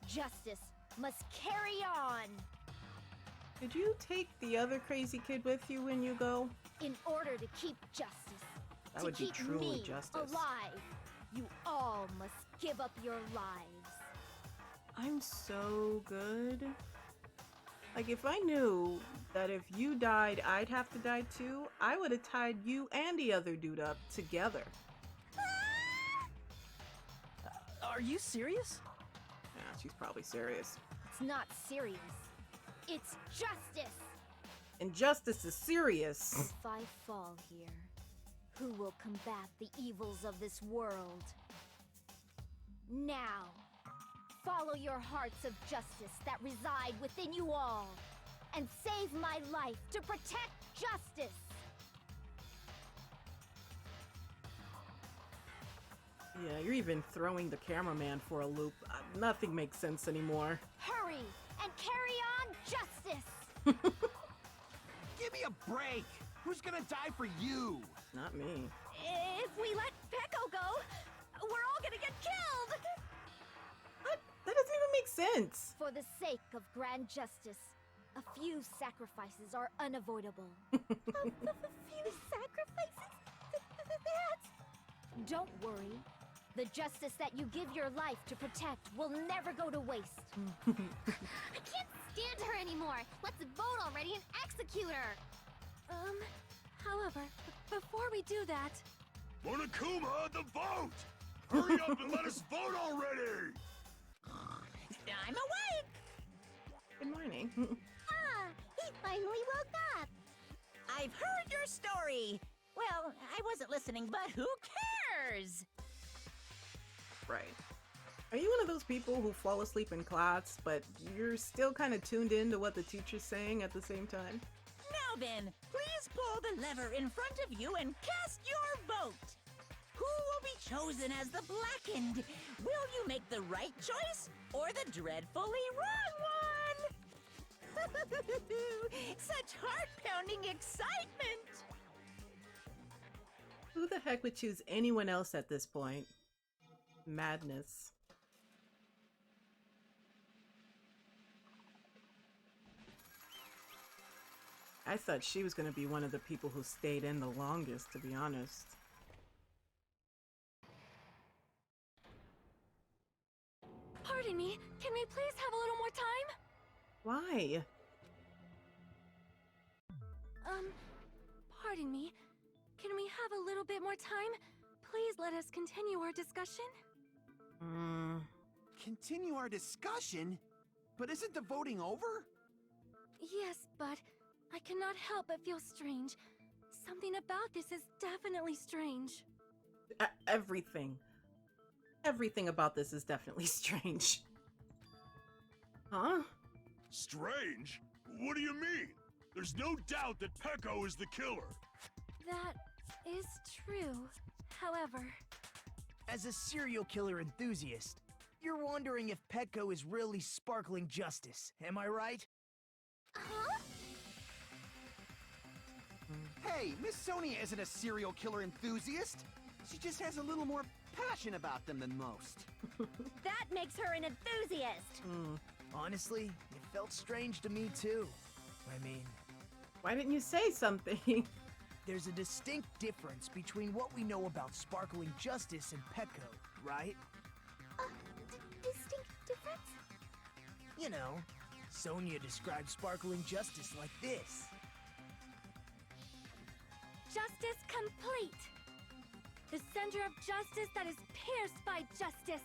Justice must carry on.
Did you take the other crazy kid with you when you go?
In order to keep justice,
That
to
would be
keep
truly
me
justice.
alive, you all must give up your lives.
I'm so good. Like, if I knew that if you died, I'd have to die too, I would have tied you and the other dude up together.
Are you serious?
Yeah, she's probably serious.
It's not serious. It's justice.
And justice is serious.
If I fall here, who will combat the evils of this world? Now, follow your hearts of justice that reside within you all, and save my life to protect justice.
Yeah, you're even throwing the cameraman for a loop. Nothing makes sense anymore.
Hurry and carry on justice.
Give me a break! Who's gonna die for you?
Not me.
If we let Peko go, we're all gonna get killed!
What? That doesn't even make sense.
For the sake of grand justice, a few sacrifices are unavoidable.
A few sacrifices? That's...
Don't worry. The justice that you give your life to protect will never go to waste.
I can't stand her anymore. Let's vote already and execute her. However, before we do that...
Monokuma, the vote! Hurry up and let us vote already!
I'm awake!
Good morning.
Ah, he finally woke up.
I've heard your story. Well, I wasn't listening, but who cares?
Right. Are you one of those people who fall asleep in class, but you're still kind of tuned in to what the teacher's saying at the same time?
Now then, please pull the lever in front of you and cast your vote. Who will be chosen as the blackened? Will you make the right choice or the dreadfully wrong one? Such heart-pounding excitement!
Who the heck would choose anyone else at this point? Madness. I thought she was going to be one of the people who stayed in the longest, to be honest.
Pardon me, can we please have a little more time?
Why?
Pardon me. Can we have a little bit more time? Please let us continue our discussion.
Continue our discussion? But isn't the voting over?
Yes, but I cannot help but feel strange. Something about this is definitely strange.
Everything. Everything about this is definitely strange. Huh?
Strange? What do you mean? There's no doubt that Peko is the killer.
That is true. However...
As a serial killer enthusiast, You're wondering if Petco is really sparkling justice, am I right?
Huh?
Hey, Miss Sonia isn't a serial killer enthusiast. She just has a little more passion about them than most.
That makes her an enthusiast!
Honestly, it felt strange to me too. I mean,
Why didn't you say something?
there's a distinct difference between what we know about sparkling justice and Petco, right?
Distinct difference?
You know, Sonia described sparkling justice like this.
Justice complete! The center of justice that is pierced by justice!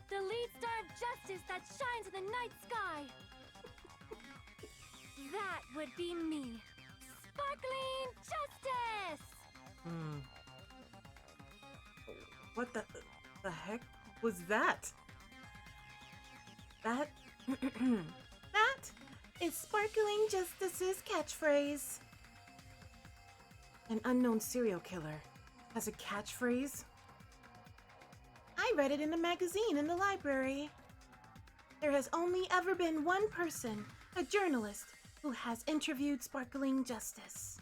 The lead star of justice that shines in the night sky! That would be me! Sparkling justice!
What the heck was that? That that is Sparkling Justice's catchphrase. An unknown serial killer has a catchphrase. I read it in a magazine in the library. There has only ever been one person, a journalist, who has interviewed Sparkling Justice.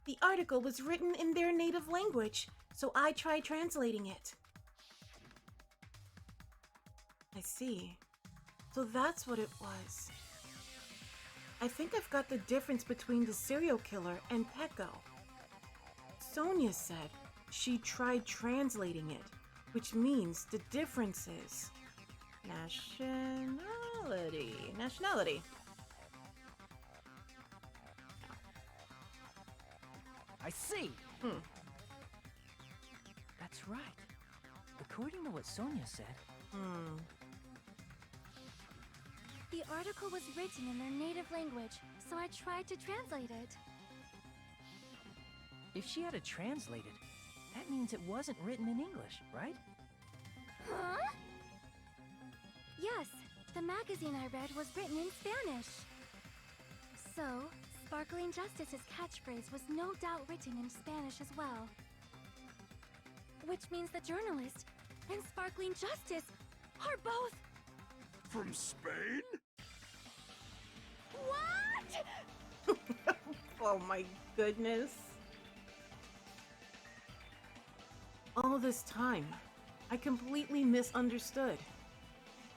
The article was written in their native language, so I tried translating it. I see. So that's what it was. I think I've got the difference between the serial killer and Petco. Sonia said she tried translating it, which means the difference is nationality.
I see. That's right. According to what Sonia said,
The article was written in their native language, so I tried to translate it.
if she had it translated, that means it wasn't written in English, right?
Huh? Yes, the magazine I read was written in Spanish. So, Sparkling Justice's catchphrase was no doubt written in Spanish as well. Which means the journalist and Sparkling Justice are both...
From Spain?
What?
Oh my goodness. All this time, I completely misunderstood.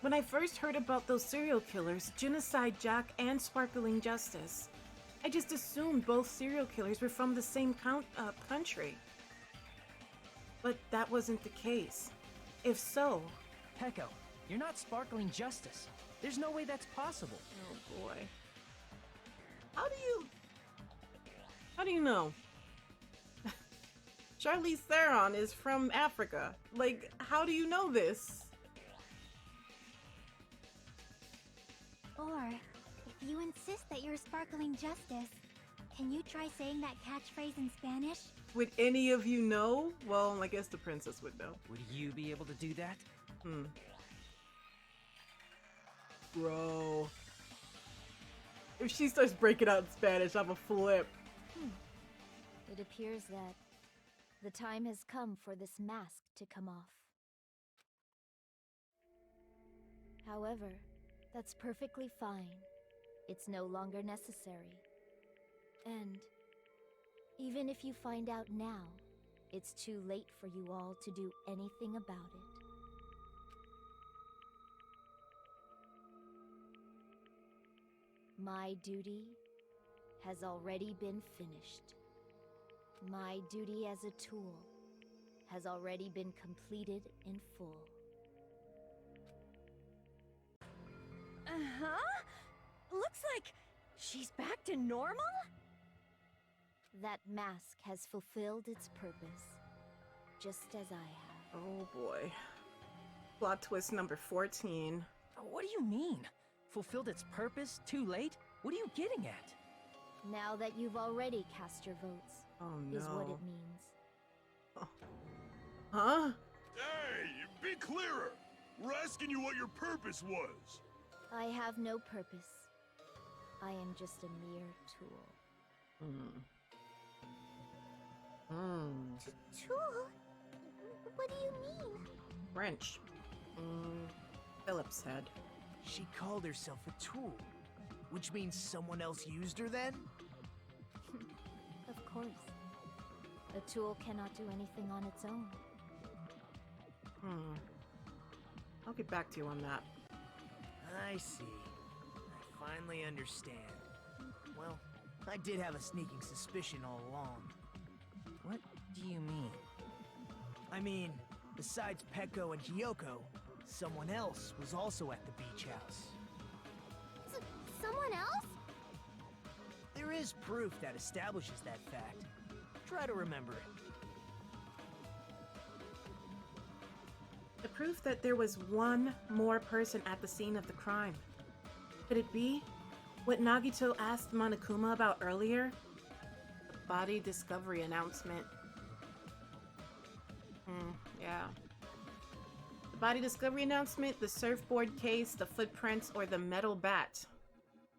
When I first heard about those serial killers, Genocide Jack and Sparkling Justice, I just assumed both serial killers were from the same country. But that wasn't the case. If so...
Petco, you're not Sparkling Justice. There's no way that's possible.
Oh boy. How do you know? Charlize Theron is from Africa. Like, how do you know this?
Or, if you insist that you're Sparkling Justice, can you try saying that catchphrase in Spanish?
Would any of you know? Well, I guess the princess would know.
Would you be able to do that?
Bro. If she starts breaking out in Spanish, I'm a flip.
It appears that the time has come for this mask to come off. However, that's perfectly fine. It's no longer necessary. And even if you find out now, it's too late for you all to do anything about it. My duty has already been finished. My duty as a tool has already been completed in full.
Uh-huh? Looks like she's back to normal?
That mask has fulfilled its purpose, just as I have.
Oh boy. Plot twist number 14.
What do you mean? Fulfilled its purpose? Too late? What are you getting at?
Now that you've already cast your votes,
Oh
is what
no.
it means.
Huh?
Hey, be clearer! We're asking you what your purpose was!
I have no purpose. I am just a mere tool.
Tool? What do you mean?
French. Philip's head.
She called herself a tool, which means someone else used her then?
Of course. A tool cannot do anything on its own.
I'll get back to you on that.
I see. I finally understand. Well, I did have a sneaking suspicion all along.
What do you mean?
I mean, besides Peko and Hiyoko, someone else was also at the beach house.
Someone else?
There is proof that establishes that fact. Try to remember it.
The proof that there was one more person at the scene of the crime. Could it be what Nagito asked Monokuma about earlier? The body discovery announcement. Yeah. The body discovery announcement, the surfboard case, the footprints, or the metal bat.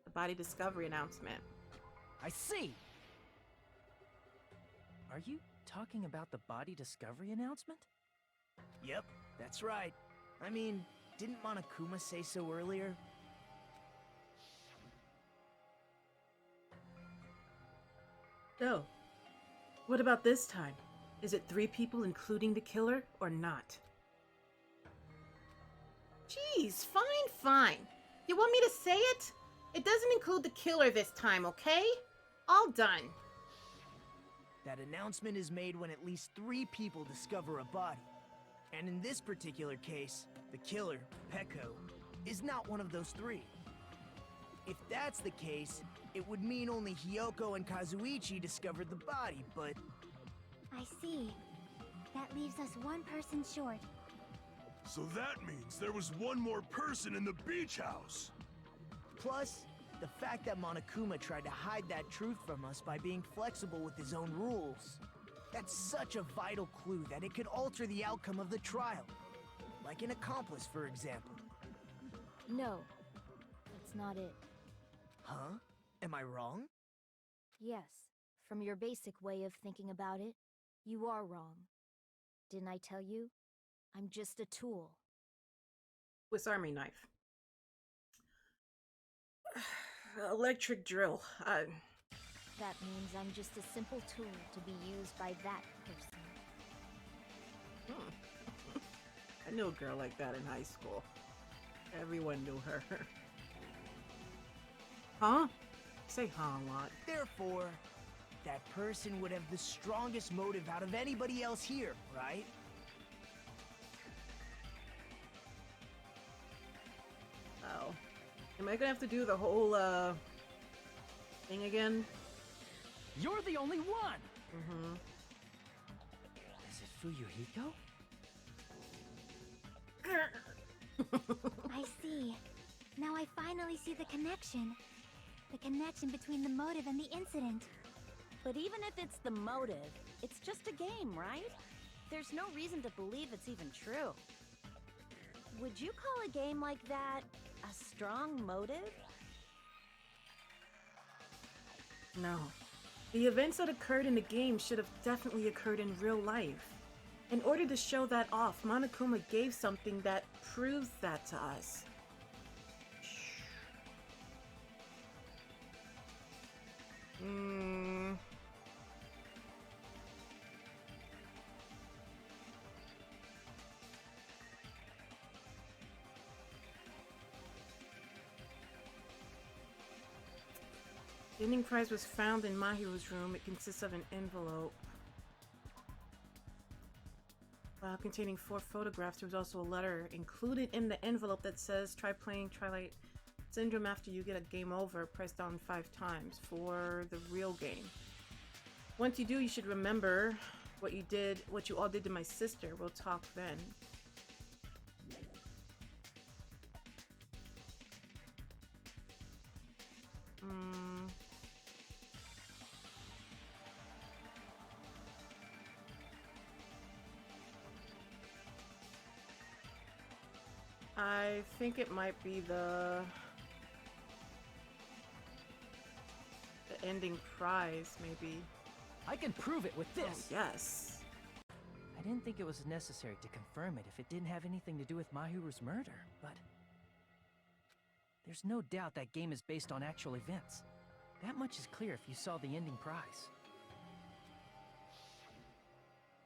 The body discovery announcement.
I see!
Are you talking about the body discovery announcement?
Yep, that's right. I mean, didn't Monokuma say so earlier?
Oh. What about this time? Is it 3 people including the killer or not? Jeez, fine. You want me to say it? It doesn't include the killer this time, okay? All done.
That announcement is made when at least 3 people discover a body. And in this particular case, the killer, Peko, is not one of those 3. If that's the case, it would mean only Hiyoko and Kazuichi discovered the body, but...
I see. That leaves us one person short.
So that means there was one more person in the beach house.
Plus, the fact that Monokuma tried to hide that truth from us by being flexible with his own rules. That's such a vital clue that it could alter the outcome of the trial. Like an accomplice, for example.
No, that's not it.
Huh? Am I wrong?
Yes, from your basic way of thinking about it, you are wrong. Didn't I tell you? I'm just a tool.
Swiss Army knife. Electric drill.
That means I'm just a simple tool to be used by that person.
I knew a girl like that in high school. Everyone knew her. Huh? Say huh a lot.
Therefore, that person would have the strongest motive out of anybody else here, right?
Oh. Am I gonna have to do the whole, thing again?
You're the only one!
Mm-hmm.
Is it Fuyuhiko?
I see. Now I finally see the connection. The connection between the motive and the incident.
But even if it's the motive, it's just a game, right? There's no reason to believe it's even true. Would you call a game like that a strong motive?
No. The events that occurred in the game should have definitely occurred in real life. In order to show that off, Monokuma gave something that proves that to us. The ending prize was found in Mahiru's room. It consists of an envelope containing 4 photographs. There was also a letter included in the envelope that says, try playing Twilight Syndrome after you get a game over. Press down 5 times for the real game. Once you do, you should remember what you all did to my sister. We'll talk then. I think it might be the ending prize, maybe.
I can prove it with this.
Oh, yes.
I didn't think it was necessary to confirm it if it didn't have anything to do with Mahiru's murder, but... There's no doubt that game is based on actual events. That much is clear if you saw the ending prize.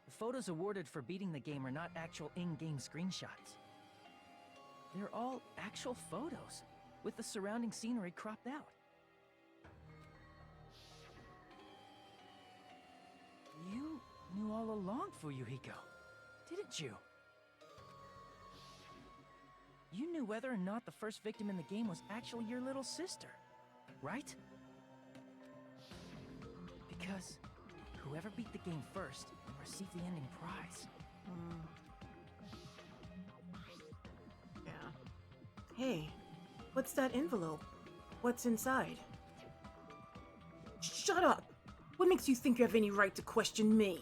The photos awarded for beating the game are not actual in-game screenshots. They're all actual photos, with the surrounding scenery cropped out. You knew all along, Fuyuhiko, didn't you? You knew whether or not the first victim in the game was actually your little sister, right? Because whoever beat the game first received the ending prize.
Yeah. Hey, what's that envelope? What's inside? Shut up! What makes you think you have any right to question me?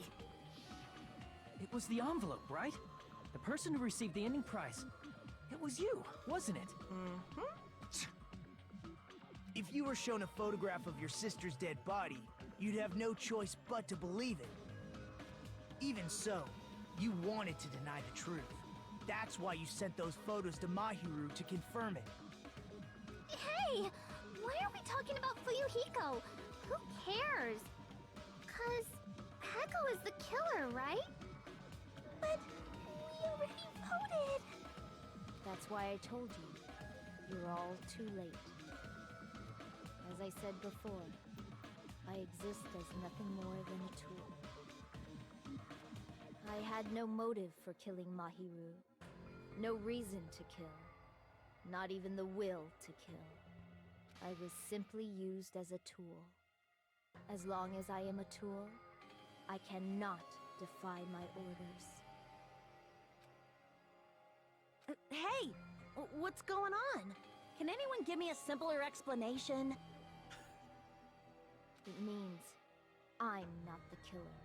It was the envelope, right? The person who received the ending prize. It was you, wasn't it?
If you were shown a photograph of your sister's dead body, you'd have no choice but to believe it. Even so, you wanted to deny the truth. That's why you sent those photos to Mahiru to confirm it.
Hey! Why are we talking about Fuyuhiko? Who cares? 'Cause Peko is the killer, right? But we already voted.
That's why I told you. You're all too late. As I said before, I exist as nothing more than a tool. I had no motive for killing Mahiru. No reason to kill. Not even the will to kill. I was simply used as a tool. As long as I am a tool, I cannot defy my orders.
Hey! What's going on? Can anyone give me a simpler explanation?
It means I'm not the killer.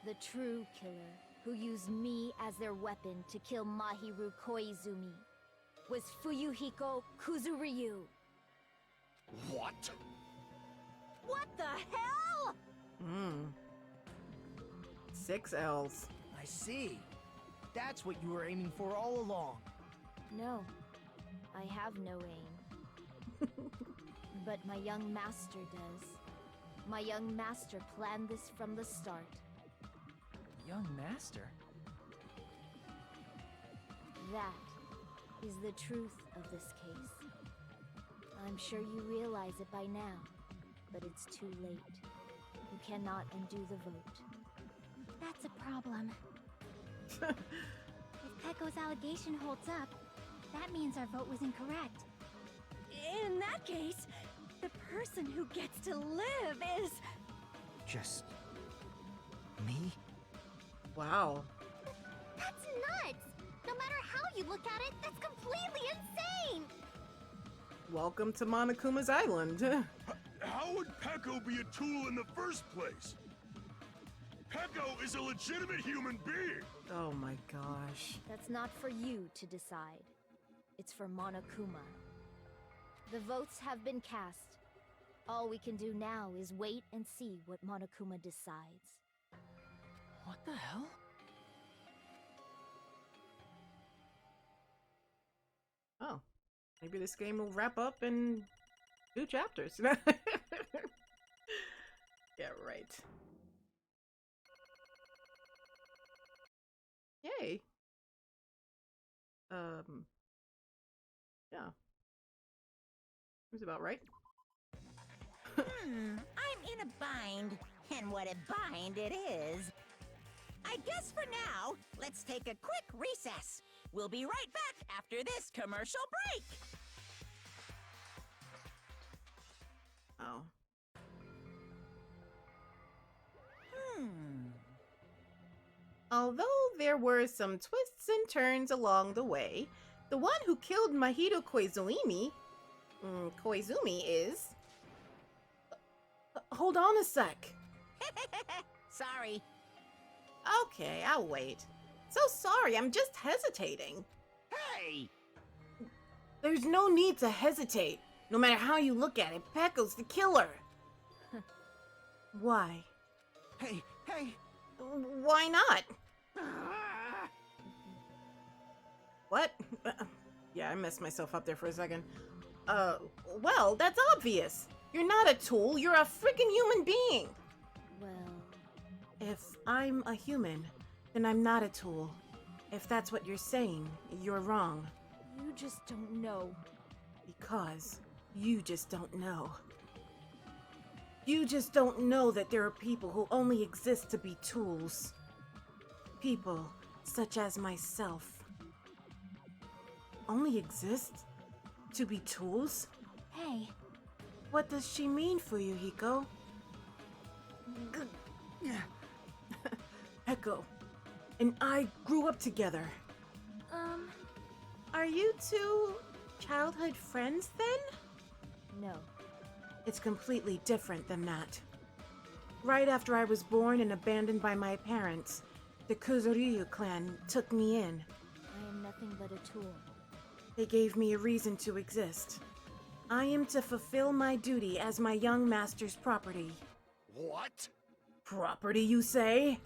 The true killer, who used me as their weapon to kill Mahiru Koizumi, was Fuyuhiko Kuzuryu.
What?
What the hell?
6 L's.
I see. That's what you were aiming for all along.
No, I have no aim. But my young master does. My young master planned this from the start.
Young master?
That is the truth of this case. I'm sure you realize it by now, but it's too late. You cannot undo the vote.
That's a problem. If Peko's allegation holds up, that means our vote was incorrect.
In that case, the person who gets to live is...
Just... me?
Wow.
That's nuts! No matter how you look at it, that's completely insane!
Welcome to Monokuma's Island.
How would Peko be a tool in the first place? Peko is a legitimate human being!
Oh my gosh.
That's not for you to decide. It's for Monokuma. The votes have been cast. All we can do now is wait and see what Monokuma decides.
What the hell?
Oh. Maybe this game will wrap up in 2 chapters. Yeah, right. Yay. Yeah. Seems about right.
I'm in a bind, and what a bind it is. I guess for now, let's take a quick recess. We'll be right back after this commercial break.
Oh. Although there were some twists and turns along the way, the one who killed Mahito Koizumi is... hold on a sec.
Sorry.
Okay, I'll wait. So sorry, I'm just hesitating.
Hey!
There's no need to hesitate. No matter how you look at it, Peko's the killer. Why?
Hey!
Why not? What? Yeah, I messed myself up there for a second. Well, that's obvious. You're not a tool, you're a freaking human being.
Well,
If I'm a human, then I'm not a tool. If that's what you're saying, you're wrong.
you just don't know.
Because you just don't know. You just don't know that there are people who only exist to be tools. People such as myself. Only exist to be tools?
Hey,
What does she mean for you, Hiko? Echo and I grew up together. Are you two childhood friends then?
no.
It's completely different than that. Right after I was born and abandoned by my parents, the Kuzuryu clan took me in.
I am nothing but a tool.
They gave me a reason to exist. I am to fulfill my duty as my young master's property.
What?
Property, you say?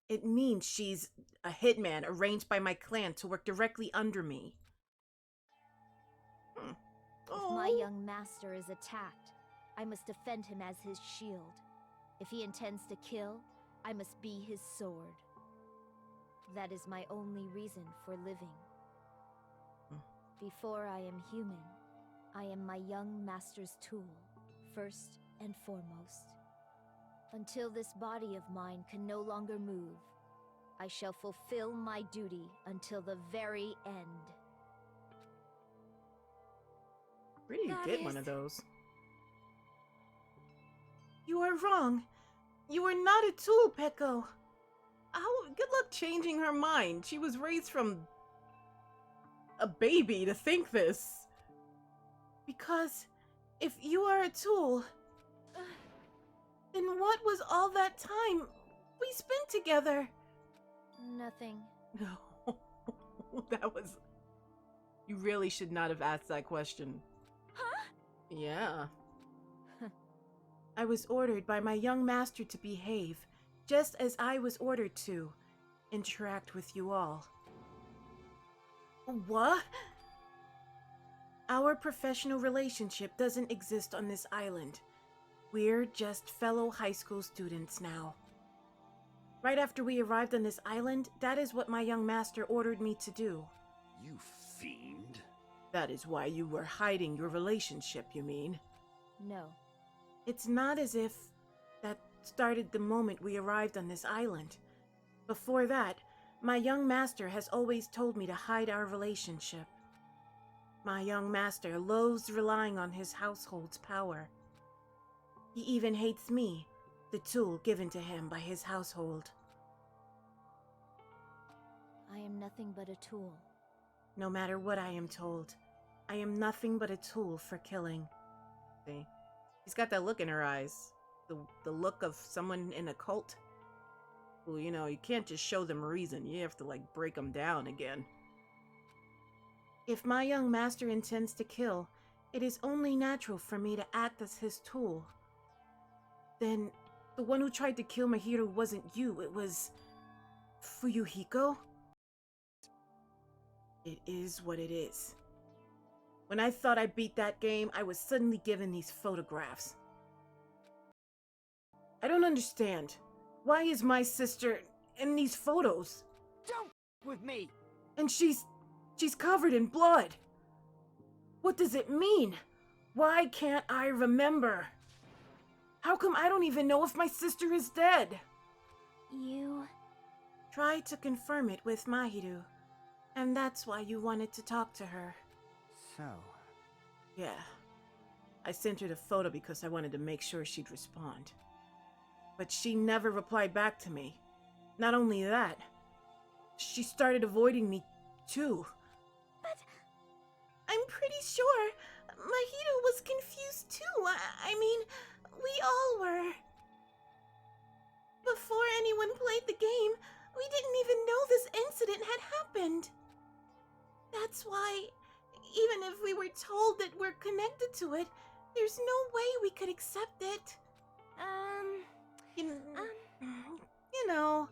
It means she's a hitman arranged by my clan to work directly under me.
If my young master is attacked, I must defend him as his shield. If he intends to kill, I must be his sword. That is my only reason for living. Before I am human, I am my young master's tool, first and foremost. Until this body of mine can no longer move, I shall fulfill my duty until the very end.
Where do you
That
get one
is-
of those? You are wrong. You are not a tool, Peko. Good luck changing her mind. She was raised from a baby to think this. Because if you are a tool, then what was all that time we spent together?
Nothing.
No, that was... You really should not have asked that question.
Huh?
Yeah. I was ordered by my young master to behave, just as I was ordered to interact with you all. What? Our professional relationship doesn't exist on this island. We're just fellow high school students now. Right after we arrived on this island, that is what my young master ordered me to do.
You fiend.
That is why you were hiding your relationship, you mean?
No.
It's not as if that started the moment we arrived on this island. Before that, my young master has always told me to hide our relationship. My young master loathes relying on his household's power. He even hates me, the tool given to him by his household.
I am nothing but a tool.
No matter what I am told, I am nothing but a tool for killing. See? She's got that look in her eyes. The look of someone in a cult. Well, you know, you can't just show them reason. You have to, like, break them down again. If my young master intends to kill, it is only natural for me to act as his tool. Then, the one who tried to kill Mahiro wasn't you, it was... Fuyuhiko? It is what it is. When I thought I beat that game, I was suddenly given these photographs. I don't understand. Why is my sister in these photos?
Don't with me!
And she's covered in blood. What does it mean? Why can't I remember? How come I don't even know if my sister is dead?
You...
Try to confirm it with Mahiru. And that's why you wanted to talk to her.
So...
Yeah. I sent her the photo because I wanted to make sure she'd respond. But she never replied back to me. Not only that, she started avoiding me, too.
But I'm pretty sure Mahito was confused too. I mean, we all were. Before anyone played the game, we didn't even know this incident had happened. That's why, even if we were told that we're connected to it, there's no way we could accept it. You know,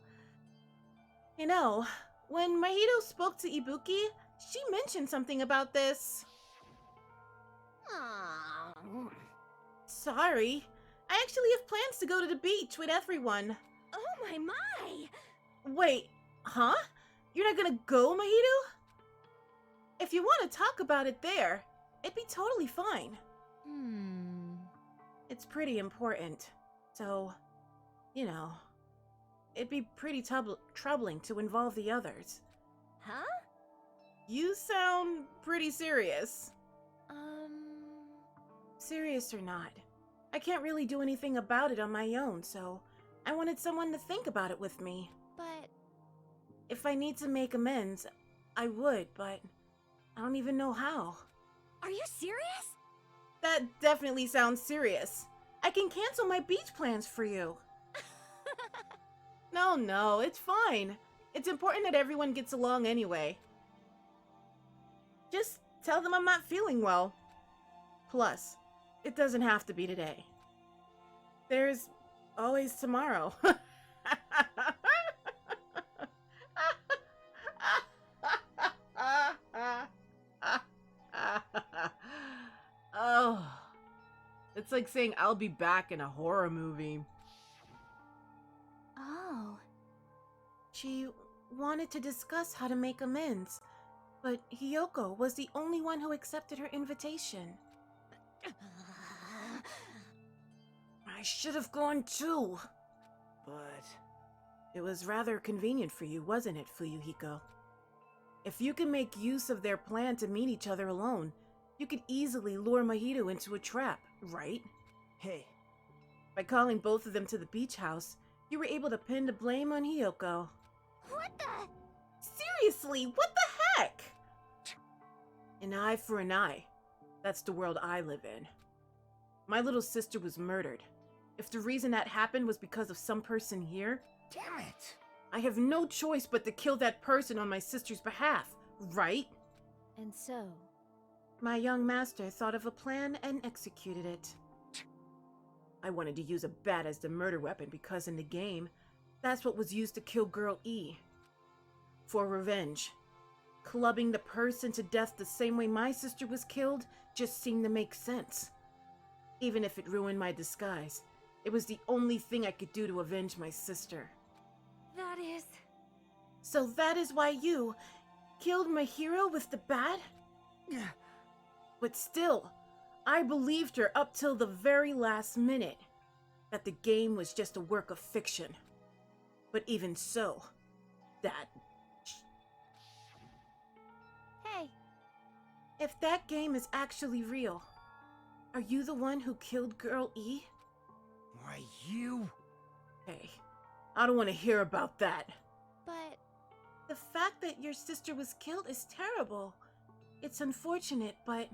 You know, when Mahito spoke to Ibuki, she mentioned something about this.
Aww.
Sorry. I actually have plans to go to the beach with everyone.
Oh my!
Wait, huh? You're not gonna go, Mahito? If you want to talk about it there, it'd be totally fine. It's pretty important. So, you know, it'd be pretty troubling to involve the others.
Huh?
You sound pretty serious. Serious or not, I can't really do anything about it on my own, so I wanted someone to think about it with me.
But...
If I need to make amends, I would, but I don't even know how.
Are you serious?
That definitely sounds serious. I can cancel my beach plans for you. No, it's fine. It's important that everyone gets along anyway. Just tell them I'm not feeling well. Plus, it doesn't have to be today. There's always tomorrow. Oh, it's like saying I'll be back in a horror movie.
Oh.
She wanted to discuss how to make amends, but Hiyoko was the only one who accepted her invitation. I should have gone too.
But...
It was rather convenient for you, wasn't it, Fuyuhiko? If you can make use of their plan to meet each other alone, you could easily lure Mahito into a trap, right?
Hey.
By calling both of them to the beach house, you were able to pin the blame on Hiyoko.
What the?
Seriously, what the heck? An eye for an eye. That's the world I live in. My little sister was murdered. If the reason that happened was because of some person here,
Damn it!
I have no choice but to kill that person on my sister's behalf, right?
And so?
My young master thought of a plan and executed it. I wanted to use a bat as the murder weapon because in the game, that's what was used to kill Girl E. For revenge. Clubbing the person to death the same way my sister was killed just seemed to make sense. Even if it ruined my disguise, it was the only thing I could do to avenge my sister.
That is...
So that is why you killed my hero with the bat? But still, I believed her up till the very last minute that the game was just a work of fiction. But even so, that...
Hey.
If that game is actually real, are you the one who killed Girl E?
Why, you...
Hey, I don't want to hear about that.
But...
The fact that your sister was killed is terrible. It's unfortunate, but...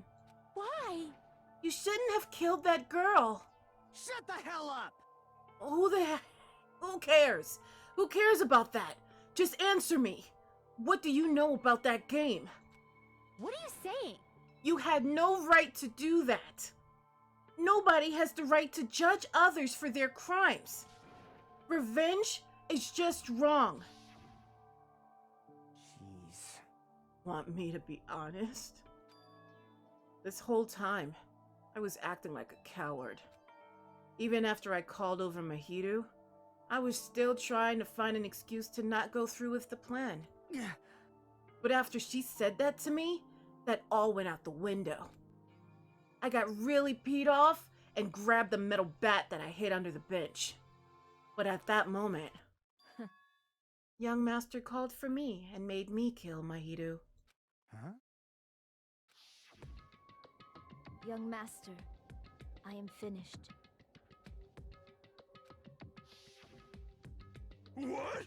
Why?
You shouldn't have killed that girl.
Shut the hell up!
Who the heck? Who cares? Who cares about that? Just answer me. What do you know about that game?
What are you saying?
You had no right to do that. Nobody has the right to judge others for their crimes. Revenge is just wrong.
Jeez.
Want me to be honest? This whole time, I was acting like a coward. Even after I called over Mahito, I was still trying to find an excuse to not go through with the plan. But after she said that to me, that all went out the window. I got really peed off and grabbed the metal bat that I hid under the bench. But at that moment, young master called for me and made me kill Mahito.
Huh?
Young master, I am finished.
What?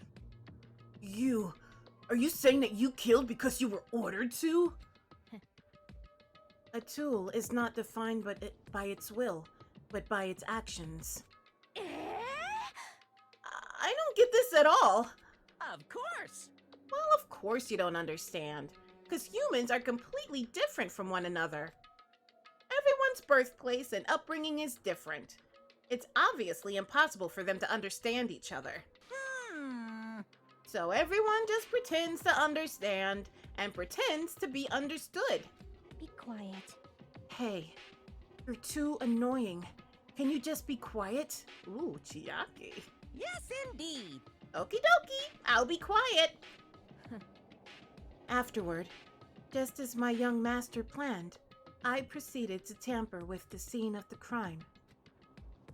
Are you saying that you killed because you were ordered to? A tool is not defined by its will, but by its actions. I don't get this at all.
Of course!
Well, of course you don't understand, because humans are completely different from one another. Everyone's birthplace and upbringing is different. It's obviously impossible for them to understand each other. So everyone just pretends to understand and pretends to be understood.
Be quiet.
Hey, you're too annoying. Can you just be quiet? Ooh, Chiaki.
Yes, indeed.
Okie dokie, I'll be quiet. Afterward, just as my young master planned, I proceeded to tamper with the scene of the crime.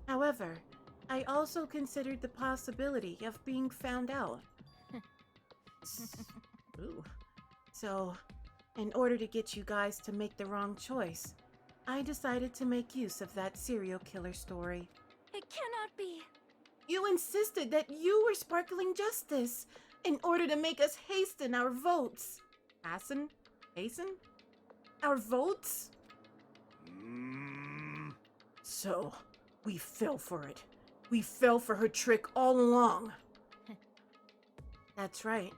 However, I also considered the possibility of being found out. Ooh. So, in order to get you guys to make the wrong choice, I decided to make use of that serial killer story.
It cannot be.
You insisted that you were sparkling justice in order to make us hasten our votes. Hasten? Our votes? So, we fell for it. We fell for her trick all along. That's right.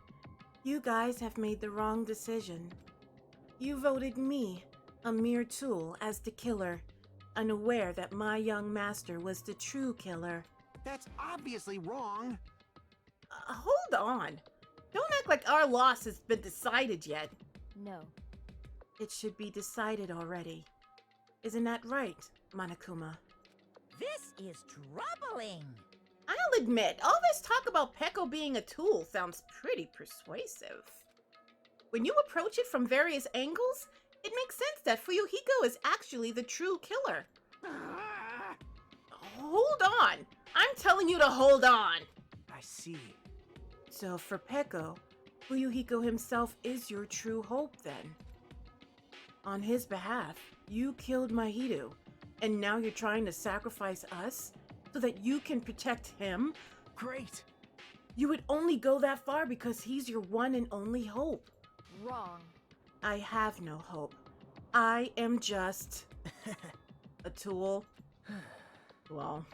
You guys have made the wrong decision. You voted me, a mere tool, as the killer, unaware that my young master was the true killer.
That's obviously wrong.
Hold on. Don't act like our loss has been decided yet.
No.
It should be decided already. Isn't that right, Monokuma?
This is troubling.
I'll admit, all this talk about Peko being a tool sounds pretty persuasive. When you approach it from various angles, it makes sense that Fuyuhiko is actually the true killer. Hold on! I'm telling you to hold on!
I see.
So for Peko, Fuyuhiko himself is your true hope then. On his behalf, you killed Mahiru, and now you're trying to sacrifice us so that you can protect him?
Great.
You would only go that far because he's your one and only hope.
Wrong.
I have no hope. I am just a tool. Well,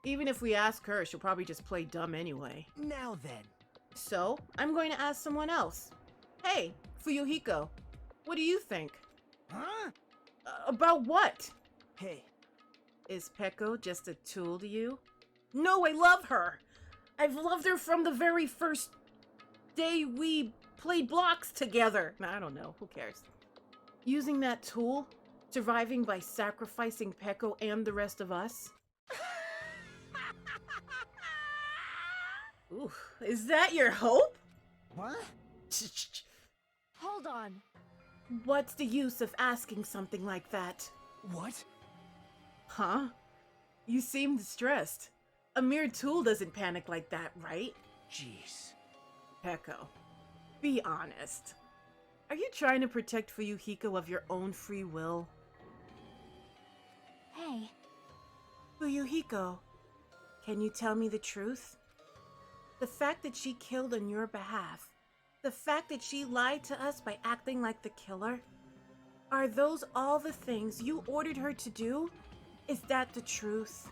even if we ask her, she'll probably just play dumb anyway.
Now then.
So, I'm going to ask someone else. Hey, Fuyuhiko, what do you think?
Huh?
About what?
Hey.
Is Peko just a tool to you? No, I love her! I've loved her from the very first day we played blocks together. I don't know, who cares? Using that tool, surviving by sacrificing Peko and the rest of us? Ooh, is that your hope?
What?
Hold on.
What's the use of asking something like that?
What?
Huh? You seem distressed. A mere tool doesn't panic like that, right?
Jeez.
Peko, be honest. Are you trying to protect Fuyuhiko of your own free will?
Hey.
Fuyuhiko, can you tell me the truth? The fact that she killed on your behalf, the fact that she lied to us by acting like the killer, are those all the things you ordered her to do? Is that the truth?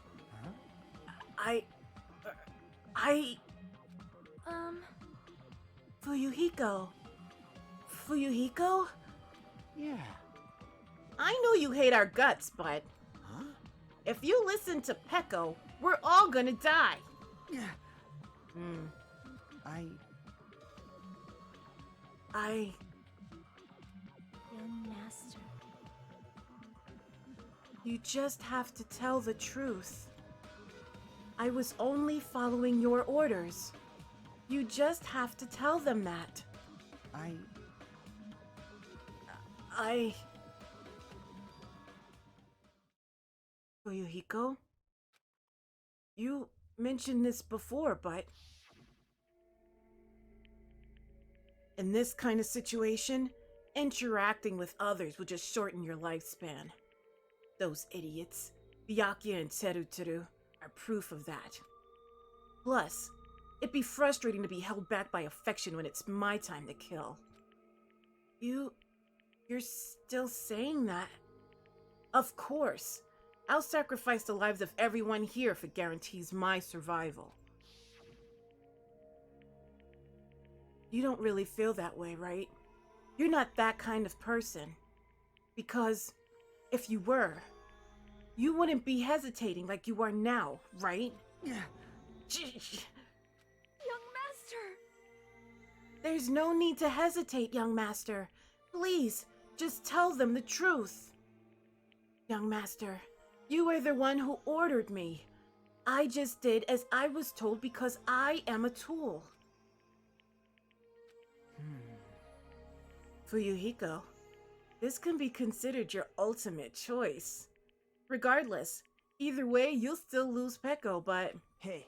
Huh?
Fuyuhiko? Fuyuhiko?
Yeah.
I know you hate our guts, but
Huh?
if you listen to Peko, we're all gonna die.
Yeah.
I...
Young master.
You just have to tell the truth. I was only following your orders. You just have to tell them that. Fuyuhiko? You mentioned this before, but... in this kind of situation, interacting with others will just shorten your lifespan. Those idiots, Byakuya and Tseruturu, are proof of that. Plus, it'd be frustrating to be held back by affection when it's my time to kill. You're still saying that? Of course. I'll sacrifice the lives of everyone here if it guarantees my survival. You don't really feel that way, right? You're not that kind of person. Because if you were, you wouldn't be hesitating like you are now, right?
Yeah.
Young master!
There's no need to hesitate, young master. Please, just tell them the truth. Young master, you are the one who ordered me. I just did as I was told because I am a tool. Fuyuhiko, this can be considered your ultimate choice. Regardless, either way, you'll still lose Peko, but
Hey,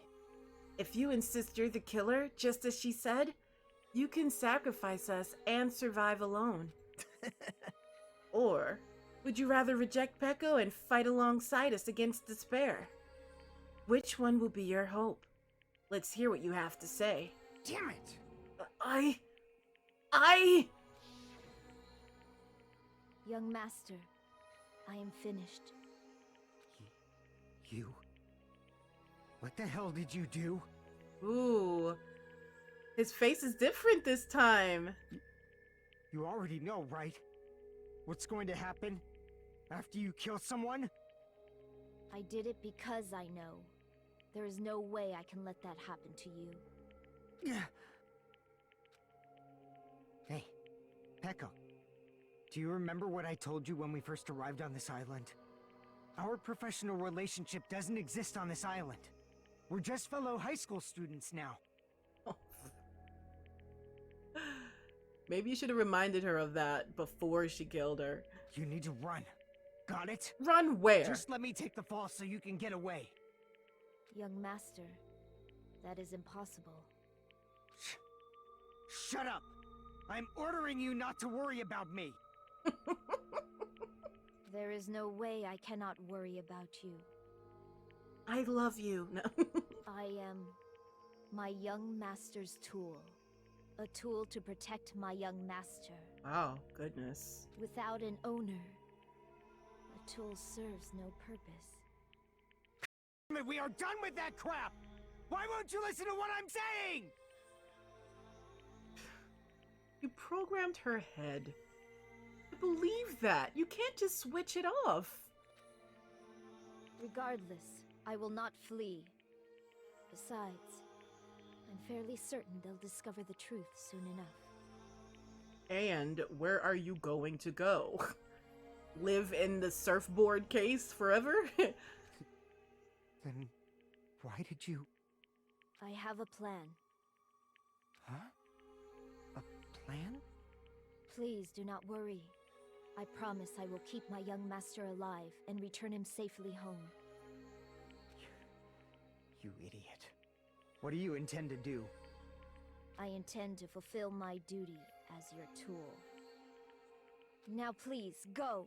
if you insist you're the killer, just as she said, you can sacrifice us and survive alone. Or would you rather reject Peko and fight alongside us against despair? Which one will be your hope? Let's hear what you have to say.
damn it!
Young master, I am finished.
You? What the hell did you do?
Ooh. His face is different this time.
You already know, right? What's going to happen after you kill someone?
I did it because I know. There is no way I can let that happen to you.
Hey, Peko. Do you remember what I told you when we first arrived on this island? Our professional relationship doesn't exist on this island. We're just fellow high school students now.
Maybe you should have reminded her of that before she killed her.
You need to run. Got it?
Run where?
Just let me take the fall so you can get away.
Young master, that is impossible.
Shut up! I'm ordering you not to worry about me.
There is no way I cannot worry about you.
I love you. No.
I am my young master's tool. A tool to protect my young master.
Oh, goodness.
Without an owner, a tool serves no purpose.
We are done with that crap! Why won't you listen to what I'm saying?
You programmed her head. I believe that. You can't just switch it off.
Regardless, I will not flee. Besides, I'm fairly certain they'll discover the truth soon enough.
And where are you going to go? Live in the surfboard case forever?
Then why did you...
I have a plan.
Huh? A plan?
Please do not worry. I promise I will keep my young master alive and return him safely home.
You idiot. What do you intend to do?
I intend to fulfill my duty as your tool. Now please, go!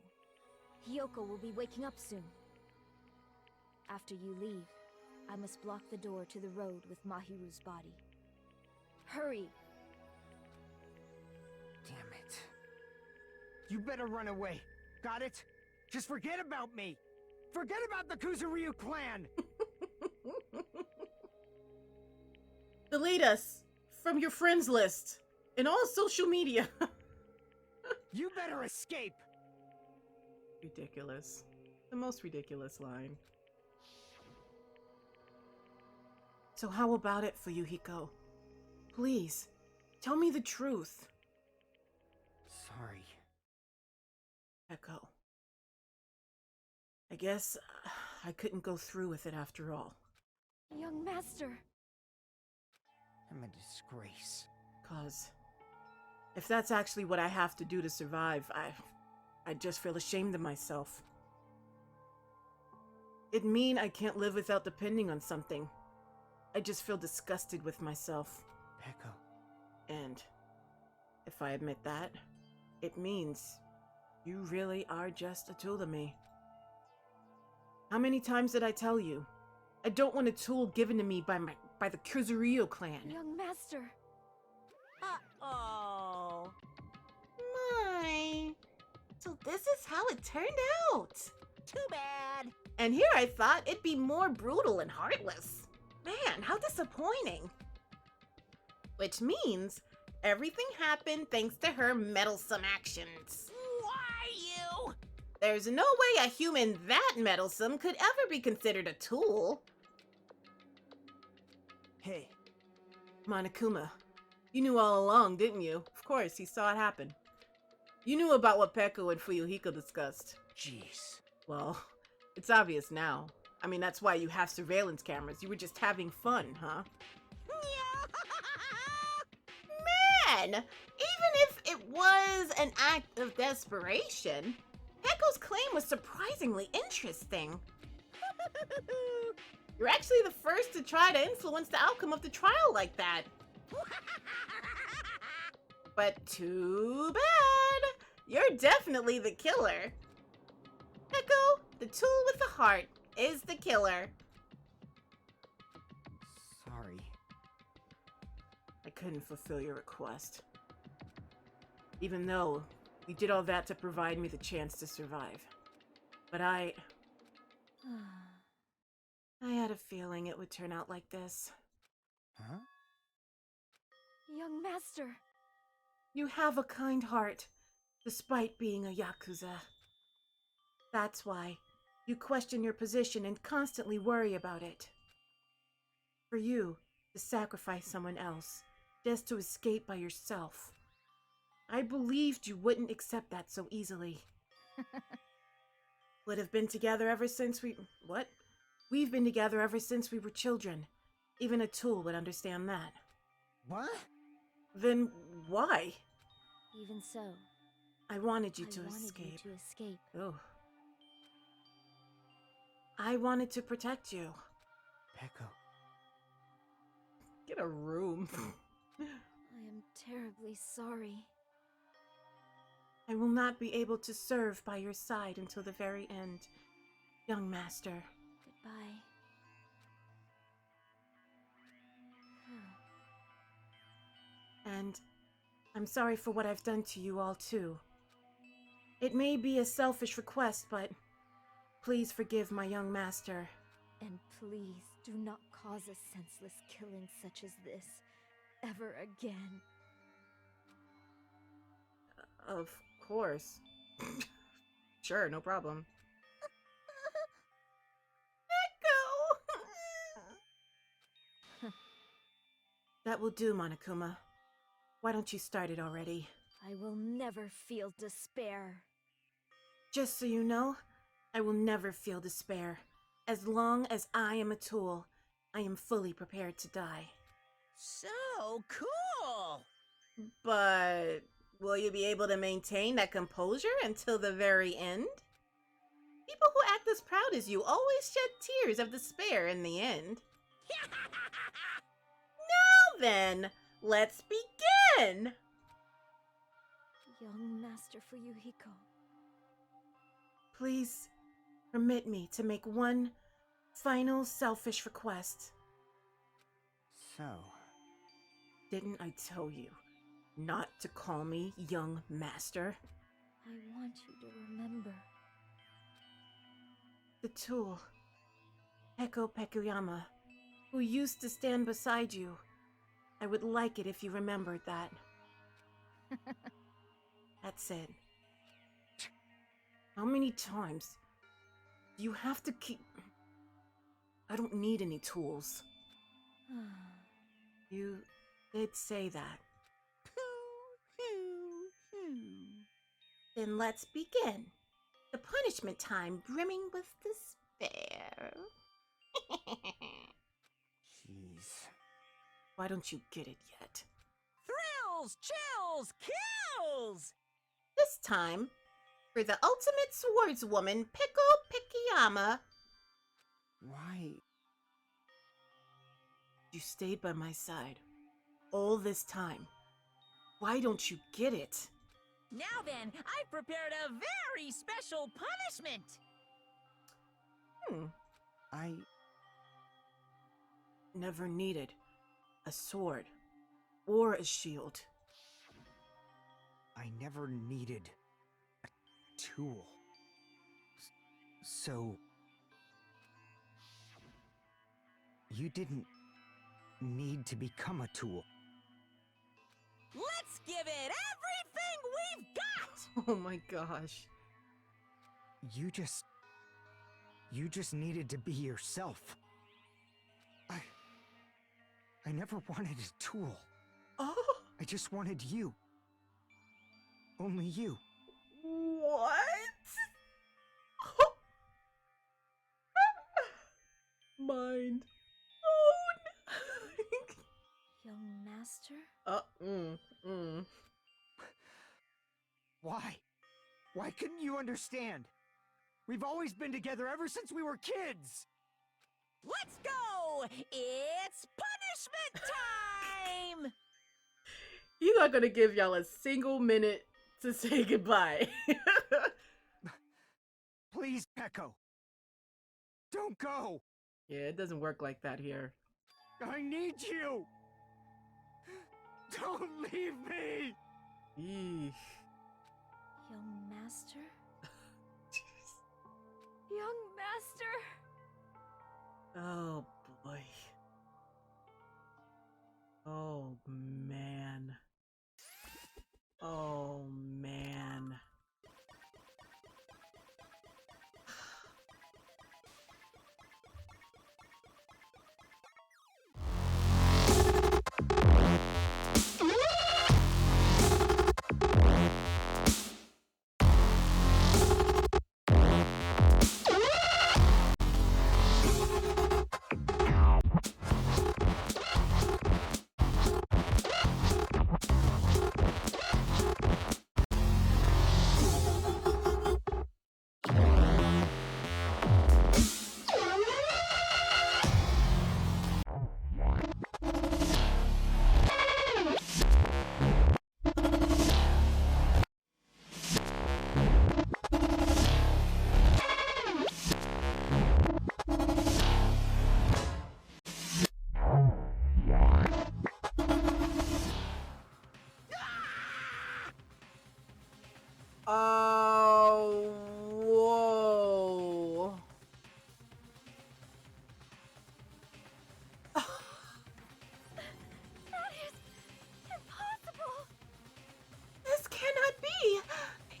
Hiyoko will be waking up soon. After you leave, I must block the door to the road with Mahiru's body. Hurry!
Damn it. You better run away. Got it? Just forget about me! Forget about the Kuzuryu clan!
Delete us from your friends list and all social media.
You better escape!
Ridiculous. The most ridiculous line. So how about it, Fuyuhiko? Please, tell me the truth.
Sorry.
Peko. I guess I couldn't go through with it after all.
Young master!
I'm a disgrace.
'Cause if that's actually what I have to do to survive, I just feel ashamed of myself. It'd mean I can't live without depending on something. I just feel disgusted with myself.
Peko.
And if I admit that, it means you really are just a tool to me. How many times did I tell you? I don't want a tool given to me by the Kuzuryu clan.
Young master!
Uh-oh.
My. So this is how it turned out.
Too bad.
And here I thought it'd be more brutal and heartless. Man, how disappointing. Which means everything happened thanks to her meddlesome actions.
Why you?
There's no way a human that meddlesome could ever be considered a tool.
Hey.
Monokuma, You knew all along, didn't you? Of course, he saw it happen. You knew about what Peko and Fuyuhiko discussed.
Jeez.
Well, it's obvious now. I mean, that's why you have surveillance cameras. You were just having fun, huh? Man! Even if it was an act of desperation, Peko's claim was surprisingly interesting. You're actually the first to try to influence the outcome of the trial like that. But too bad. You're definitely the killer. Peko, the tool with the heart, is the killer.
Sorry.
I couldn't fulfill your request. Even though you did all that to provide me the chance to survive. But I had a feeling it would turn out like this.
Huh?
Young master.
You have a kind heart, despite being a Yakuza. That's why you question your position and constantly worry about it. For you to sacrifice someone else, just to escape by yourself. I believed you wouldn't accept that so easily. Would have been together ever since What? We've been together ever since we were children. Even a tool would understand that.
What?
Then why?
Even so,
I wanted you
I
to
wanted
escape.
you to escape.
Oh. I wanted to protect you.
Peko.
Get a room.
I am terribly sorry.
I will not be able to serve by your side until the very end, young master.
Goodbye.
And I'm sorry for what I've done to you all too. It may be a selfish request, but please forgive my young master.
And please do not cause a senseless killing such as this ever again.
Of course. Sure, no problem. Echo! That will do, Monokuma. Why don't you start it already?
I will never feel despair.
Just so you know, I will never feel despair. As long as I am a tool, I am fully prepared to die.
So cool!
But will you be able to maintain that composure until the very end? People who act as proud as you always shed tears of despair in the end. Now then, let's begin!
Young Master Fuyuhiko.
Please, permit me to make one final selfish request.
So,
Didn't I tell you not to call me young master?
I want you to remember.
The tool, Peko Pekuyama, who used to stand beside you. I would like it if you remembered that. That's it. How many times do you have to keep... I don't need any tools. You did say that. Then let's begin. The punishment time brimming with despair.
jeez.
Why don't you get it yet?
Thrills, chills, kills!
This time, for the ultimate swordswoman, Peko Pekuyama.
Why?
You stayed by my side all this time. Why don't you get it?
Now then, I prepared a very special punishment!
I
Never needed a sword or a shield.
I never needed a tool. So... You didn't need to become a tool.
Let's give it everything we've got!
Oh my gosh.
You just needed to be yourself. I never wanted a tool.
Oh!
I just wanted you. Only you.
What? Mind.
Young master?
Why? Why couldn't you understand? We've always been together ever since we were kids!
Let's go! It's punishment time!
He's not gonna give y'all a single minute to say goodbye.
Please, Echo. Don't go!
Yeah, it doesn't work like that here.
I need you! Don't leave me!
Eesh.
Young master? Young master?
Oh boy. Oh man. Oh man. Oh, whoa.
That is impossible!
This cannot be!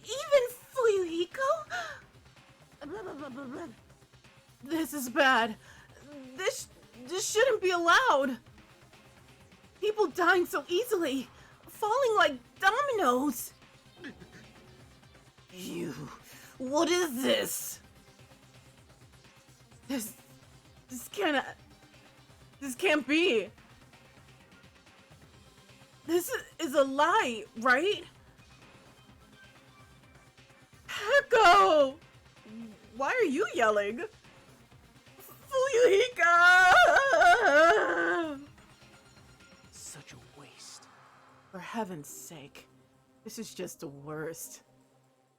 Even Fuyuhiko? This is bad. This shouldn't be allowed. People dying so easily, falling like dominoes. You, what is this? This can't be. This is a lie, right? Echo! Why are you yelling? Fuyuhika!
Such a waste.
For heaven's sake, this is just the worst.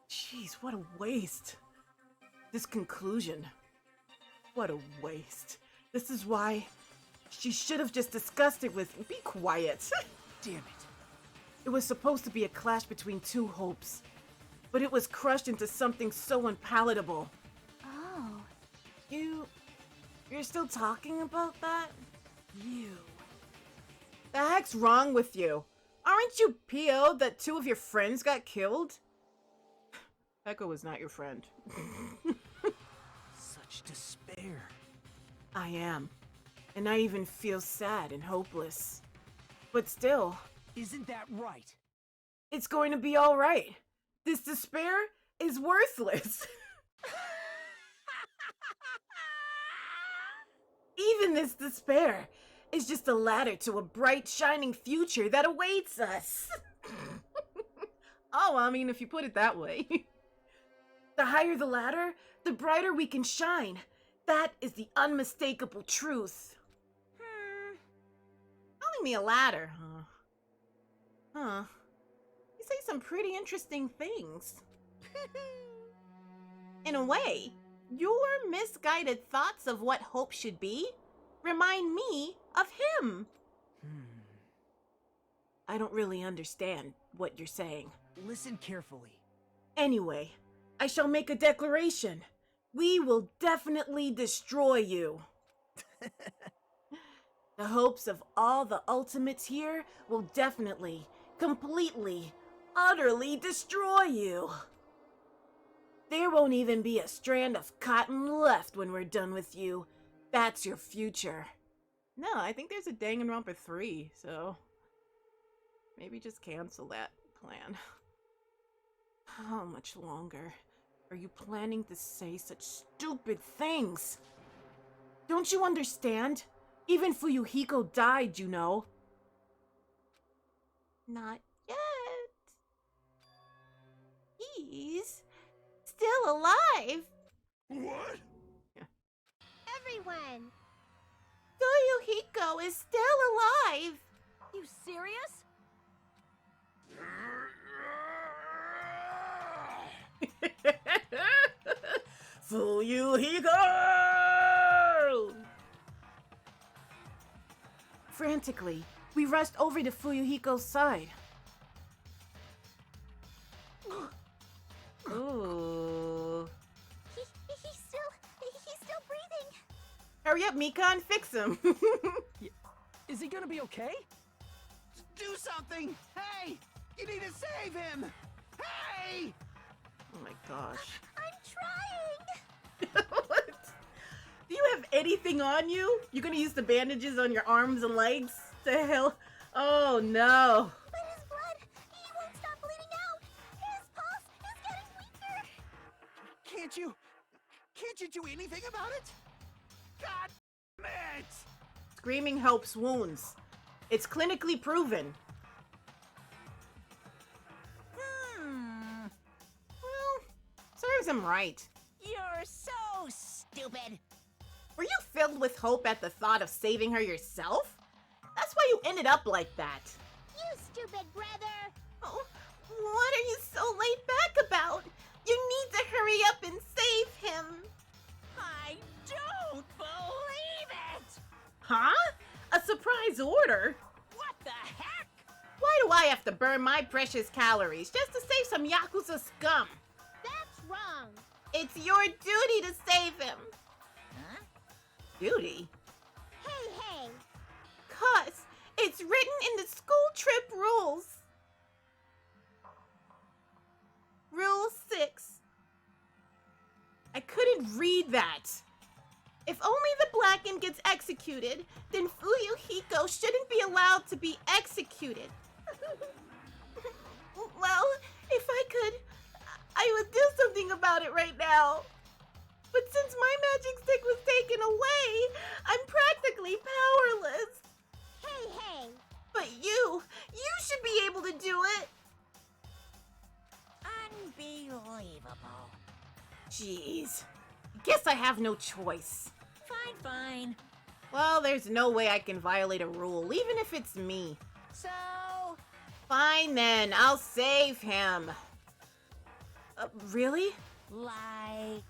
Jeez, what a waste. This conclusion. What a waste. This is why she should have just discussed it with. Be quiet.
Damn it.
It was supposed to be a clash between two hopes, but it was crushed into something so unpalatable.
Oh.
You're still talking about that? You. The heck's wrong with you? Aren't you PO'd that two of your friends got killed? Echo was not your friend.
Such despair.
I am. And I even feel sad and hopeless. But still,
Isn't that right?
it's going to be alright. This despair is worthless. Even this despair is just a ladder to a bright, shining future that awaits us. Oh, I mean, if you put it that way. The higher the ladder, the brighter we can shine. That is the unmistakable truth. Calling me a ladder, huh? Huh. You say some pretty interesting things. In a way, your misguided thoughts of what hope should be remind me of him. I don't really understand what you're saying.
Listen carefully.
Anyway, I shall make a declaration. We will definitely destroy you. The hopes of all the ultimates here will definitely, completely, utterly destroy you. There won't even be a strand of cotton left when we're done with you. That's your future. No, I think there's a Danganronpa 3, so... Maybe just cancel that plan. How much longer are you planning to say such stupid things? Don't you understand? Even Fuyuhiko died, you know. Not yet. He's still alive.
What?
Everyone!
Fuyuhiko is still alive.
You serious?
Fuyuhiko! Frantically, we rushed over to Fuyuhiko's side. Ooh.
He's still breathing.
Hurry up, Mika, and fix him.
Is he gonna be okay?
Do something! Hey! You need to save him! Hey!
Oh my gosh.
I'm trying.
What? Do you have anything on you? You're gonna use the bandages on your arms and legs? The hell? Oh no.
But his blood, he won't stop bleeding out. His pulse is getting weaker.
Can't you do anything about it? God damn it!
Screaming helps wounds. It's clinically proven. Well, serves him right.
You're so stupid.
Were you filled with hope at the thought of saving her yourself? That's why you ended up like that.
You stupid brother!
Oh, what are you so laid back about? You need to hurry up and save him.
I don't believe it!
Huh? A surprise order?
What the heck?
Why do I have to burn my precious calories just to save some Yakuza scum?
That's wrong!
It's your duty to save him.
Huh?
Duty?
Hey!
'Cause it's written in the school trip rules. Rule 6. I couldn't read that. If only the Blackened gets executed, then Fuyuhiko shouldn't be allowed to be executed. Well, if I could, I would do something about it right now. But since my magic stick was taken away, I'm practically powerless.
Hey!
But you should be able to do it.
Unbelievable.
Jeez. Guess I have no choice.
Fine.
Well, there's no way I can violate a rule, even if it's me.
So,
Fine then, I'll save him. Really?
like...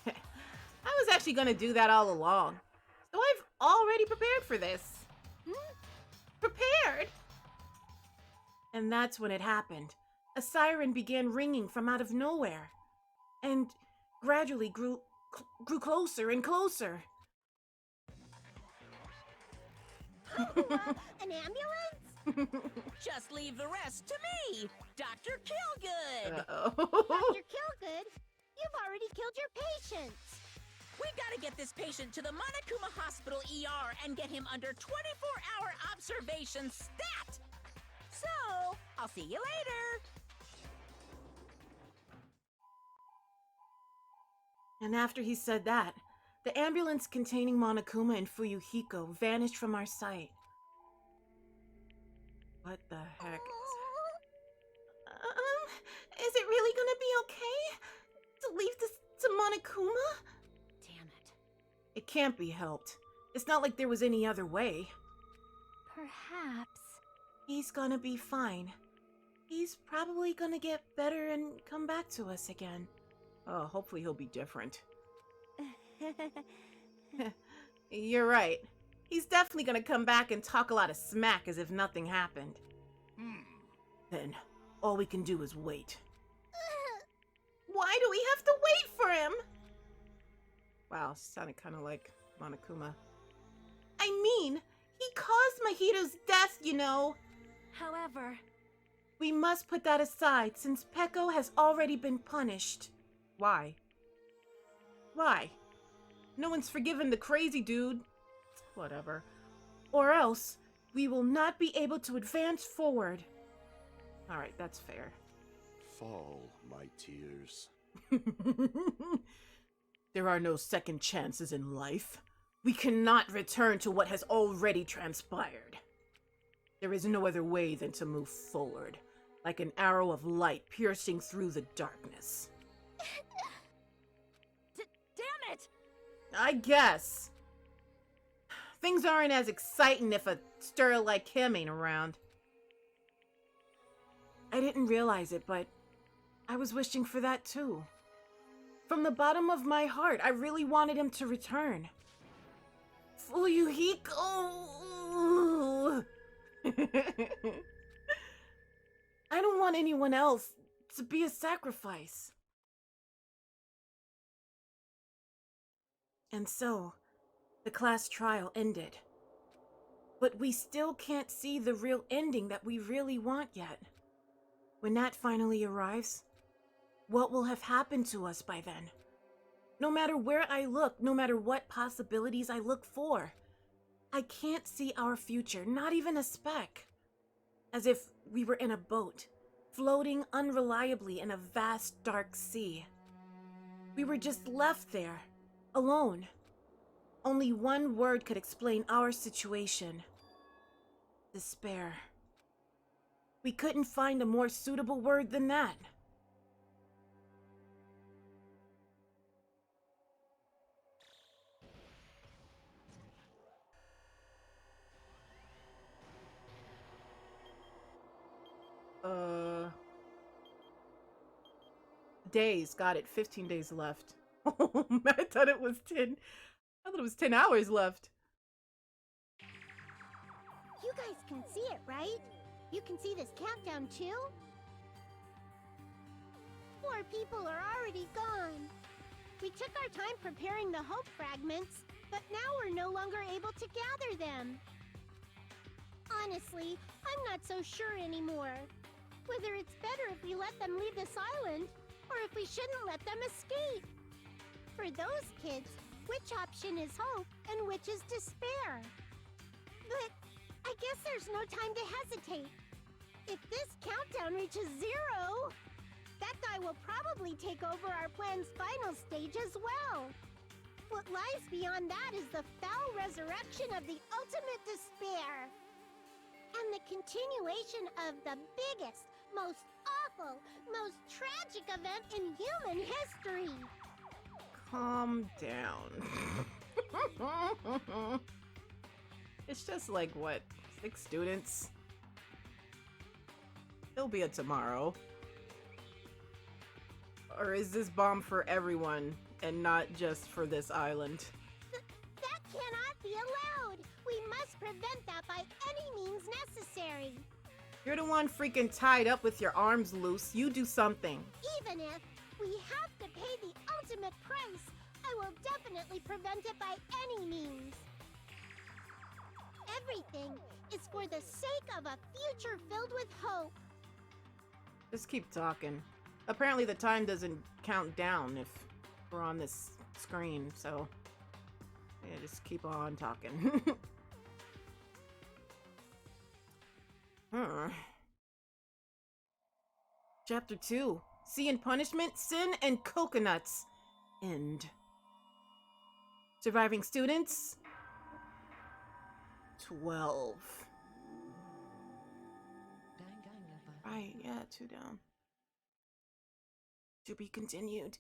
I was actually gonna do that all along. So I've already prepared for this. Prepared? And that's when it happened. A siren began ringing from out of nowhere. And gradually grew closer and closer.
An ambulance?
Just leave the rest to me, Dr. Killgood.
Uh-oh.
Dr. Killgood, you've already killed your patients.
We gotta get this patient to the Monokuma Hospital ER and get him under 24-hour observation stat. So, I'll see you later.
And after he said that, the ambulance containing Monokuma and Fuyuhiko vanished from our sight. What the heck? Is it really gonna be okay to leave this to Monokuma?
Damn it.
It can't be helped. It's not like there was any other way.
Perhaps.
He's gonna be fine. He's probably gonna get better and come back to us again. Oh, hopefully he'll be different. You're right. He's definitely gonna come back and talk a lot of smack as if nothing happened. Then, all we can do is wait. Why do we have to wait for him? Wow, sounded kind of like Monokuma. I mean, he caused Mahito's death, you know.
However,
We must put that aside since Peko has already been punished. Why? Why? No one's forgiven the crazy dude. Whatever. Or else, we will not be able to advance forward. Alright, that's fair.
Fall, my tears.
There are no second chances in life. We cannot return to what has already transpired. There is no other way than to move forward, like an arrow of light piercing through the darkness.
Damn it!
I guess. Things aren't as exciting if a stir like him ain't around. I didn't realize it, but I was wishing for that too. From the bottom of my heart, I really wanted him to return. Fuyuhiko! I don't want anyone else to be a sacrifice. And so, the class trial ended. But we still can't see the real ending that we really want yet. When that finally arrives, what will have happened to us by then? No matter where I look, no matter what possibilities I look for, I can't see our future, not even a speck. As if we were in a boat, floating unreliably in a vast dark sea. We were just left there, alone. Only one word could explain our situation. Despair. We couldn't find a more suitable word than that. Days, got it. 15 days left. Oh, I thought it was 10. I thought it was 10 hours left.
You guys can see it, right? You can see this countdown too? 4 people are already gone. We took our time preparing the hope fragments, but now we're no longer able to gather them. Honestly, I'm not so sure anymore. Whether it's better if we let them leave this island, or if we shouldn't let them escape. For those kids, which option is hope and which is despair? But I guess there's no time to hesitate. If this countdown reaches 0, that guy will probably take over our plan's final stage as well. What lies beyond that is the foul resurrection of the ultimate despair. And the continuation of the biggest, most awful, most tragic event in human history.
Calm down. It's just like, what, 6 students? There'll be a tomorrow. Or is this bomb for everyone and not just for this island?
That cannot be allowed. We must prevent that by any means necessary.
You're the one freaking tied up with your arms loose. You do something.
Even if we have to pay the ultimate price, I will definitely prevent it by any means. Everything is for the sake of a future filled with hope.
Just keep talking. Apparently the time doesn't count down if we're on this screen, so yeah, just keep on talking. Chapter 2. Sea and Punishment, Sin and Coconuts. End. Surviving students? 12. Right, yeah, 2 down. To be continued.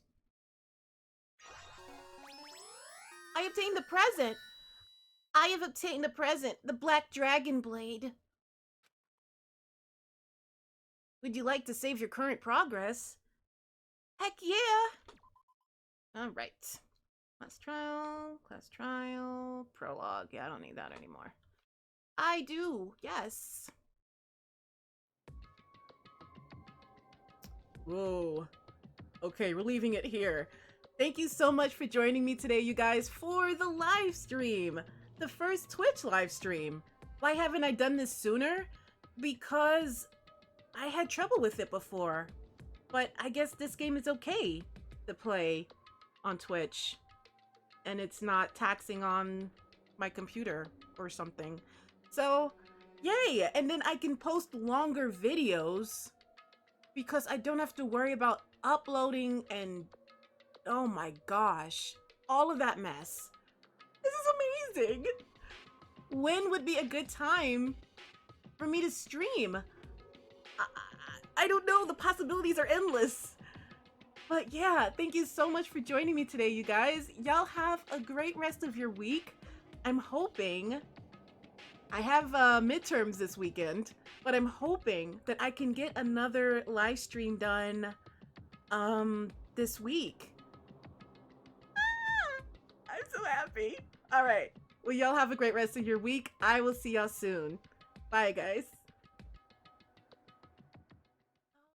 I obtained the present! I have obtained the present, the Black Dragon Blade. Would you like to save your current progress? Heck yeah! Alright. Class trial, prologue. Yeah, I don't need that anymore. I do, yes. Whoa. Okay, we're leaving it here. Thank you so much for joining me today, you guys, for the live stream. The first Twitch live stream. Why haven't I done this sooner? Because I had trouble with it before. But I guess this game is okay to play on Twitch. And it's not taxing on my computer or something. So, Yay! And then I can post longer videos because I don't have to worry about uploading and oh my gosh, all of that mess. This is amazing. When would be a good time for me to stream? I don't know, the possibilities are endless. But yeah, thank you so much for joining me today, you guys. Y'all have a great rest of your week. I'm hoping, I have midterms this weekend, but I'm hoping that I can get another live stream done this week. I'm so happy. All right. Well, y'all have a great rest of your week. I will see y'all soon. Bye, guys.